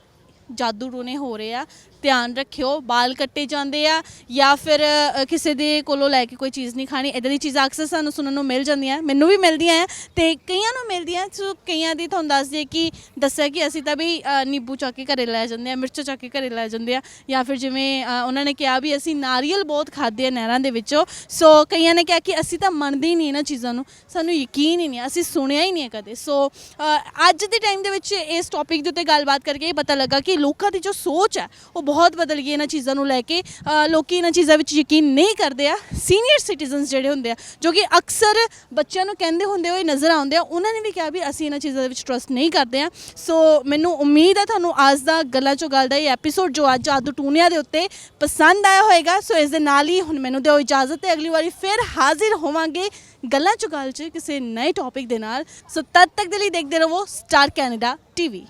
ਜਾਦੂ ਟੂਣੇ ਹੋ ਰਹੇ ਆ, ਧਿਆਨ ਰੱਖਿਓ, ਬਾਲ ਕੱਟੇ ਜਾਂਦੇ ਆ ਜਾਂ ਫਿਰ ਕਿਸੇ ਦੇ ਕੋਲੋਂ ਲੈ ਕੇ ਕੋਈ ਚੀਜ਼ ਨਹੀਂ ਖਾਣੀ, ਇਦਾਂ ਦੀ ਚੀਜ਼ਾਂ ਅਕਸਰ ਸਾਨੂੰ ਸੁਣਨ ਨੂੰ ਮਿਲ ਜਾਂਦੀਆਂ, ਮੈਨੂੰ ਵੀ ਮਿਲਦੀਆਂ ਆ ਤੇ ਕਈਆਂ ਨੂੰ ਮਿਲਦੀਆਂ। ਸੋ ਕਈਆਂ ਦੀ ਤੁਹਾਨੂੰ ਦੱਸ ਦਈਏ ਕਿ ਦੱਸਿਆ ਕਿ ਅਸੀਂ ਤਾਂ ਵੀ ਨਿੰਬੂ ਚੱਕ ਕੇ ਘਰੇ ਲੈ ਜਾਂਦੇ ਆ, ਮਿਰਚ ਚੱਕ ਕੇ ਘਰੇ ਲੈ ਜਾਂਦੇ ਆ, ਜਾਂ ਫਿਰ ਜਿਵੇਂ ਉਹਨਾਂ ਨੇ ਕਿਹਾ ਵੀ ਅਸੀਂ ਨਾਰੀਅਲ ਬਹੁਤ ਖਾਦੇ ਆ ਨਹਿਰਾਂ ਦੇ ਵਿੱਚੋਂ। ਸੋ ਕਈਆਂ ਨੇ ਕਿਹਾ ਕਿ ਅਸੀਂ ਤਾਂ ਮੰਨਦੇ ਹੀ ਨਹੀਂ ਇਹਨਾਂ ਚੀਜ਼ਾਂ ਨੂੰ, ਸਾਨੂੰ ਯਕੀਨ ਹੀ ਨਹੀਂ, ਅਸੀਂ ਸੁਣਿਆ ਹੀ ਨਹੀਂ ਹੈ ਕਦੇ। ਸੋ ਅੱਜ ਦੇ ਟਾਈਮ ਦੇ ਵਿੱਚ ਇਸ ਟੌਪਿਕ ਦੇ ਉੱਤੇ ਗੱਲਬਾਤ ਕਰਕੇ ਇਹ ਪਤਾ ਲੱਗਾ ਕਿ ਲੋਕਾਂ ਦੀ ਜੋ ਸੋਚ ਹੈ ਉਹ ਬਹੁਤ ਬਦਲ ਗਈ ਇਹਨਾਂ ਚੀਜ਼ਾਂ ਨੂੰ ਲੈ ਕੇ। ਲੋਕੀ ਇਹਨਾਂ ਚੀਜ਼ਾਂ ਵਿੱਚ ਯਕੀਨ ਨਹੀਂ ਕਰਦੇ ਆ। ਸੀਨੀਅਰ ਸਿਟੀਜ਼ਨਸ ਜਿਹੜੇ ਹੁੰਦੇ ਆ ਜੋ ਕਿ ਅਕਸਰ ਬੱਚਿਆਂ ਨੂੰ ਕਹਿੰਦੇ ਹੁੰਦੇ ਹੋਏ ਨਜ਼ਰ ਆਉਂਦੇ ਆ, ਉਹਨਾਂ ਨੇ ਵੀ ਕਿਹਾ ਵੀ ਅਸੀਂ ਇਹਨਾਂ ਚੀਜ਼ਾਂ ਦੇ ਵਿੱਚ ਟਰਸਟ ਨਹੀਂ ਕਰਦੇ ਆ। ਸੋ ਮੈਨੂੰ ਉਮੀਦ ਹੈ ਤੁਹਾਨੂੰ ਅੱਜ ਦਾ ਗੱਲਾਂ ਚੋਂ ਗੱਲ ਦਾ ਇਹ ਐਪੀਸੋਡ ਜੋ ਅੱਜ ਜਾਦੂ ਟੂਣਿਆਂ ਦੇ ਉੱਤੇ ਪਸੰਦ ਆਇਆ ਹੋਏਗਾ। ਸੋ ਇਸ ਦੇ ਨਾਲ ਹੀ ਹੁਣ ਮੈਨੂੰ ਦਿਓ ਇਜਾਜ਼ਤ ਤੇ ਅਗਲੀ ਵਾਰੀ ਫਿਰ ਹਾਜ਼ਰ ਹੋਵਾਂਗੇ ਗੱਲਾਂ ਚੋਂ ਗੱਲ 'ਚ ਕਿਸੇ ਨਏ ਟੌਪਿਕ ਦੇ ਨਾਲ। ਸੋ ਤਦ ਤੱਕ ਦੇ ਲਈ ਦੇਖਦੇ ਰਹੋ ਸਟਾਰ ਕੈਨੇਡਾ TV।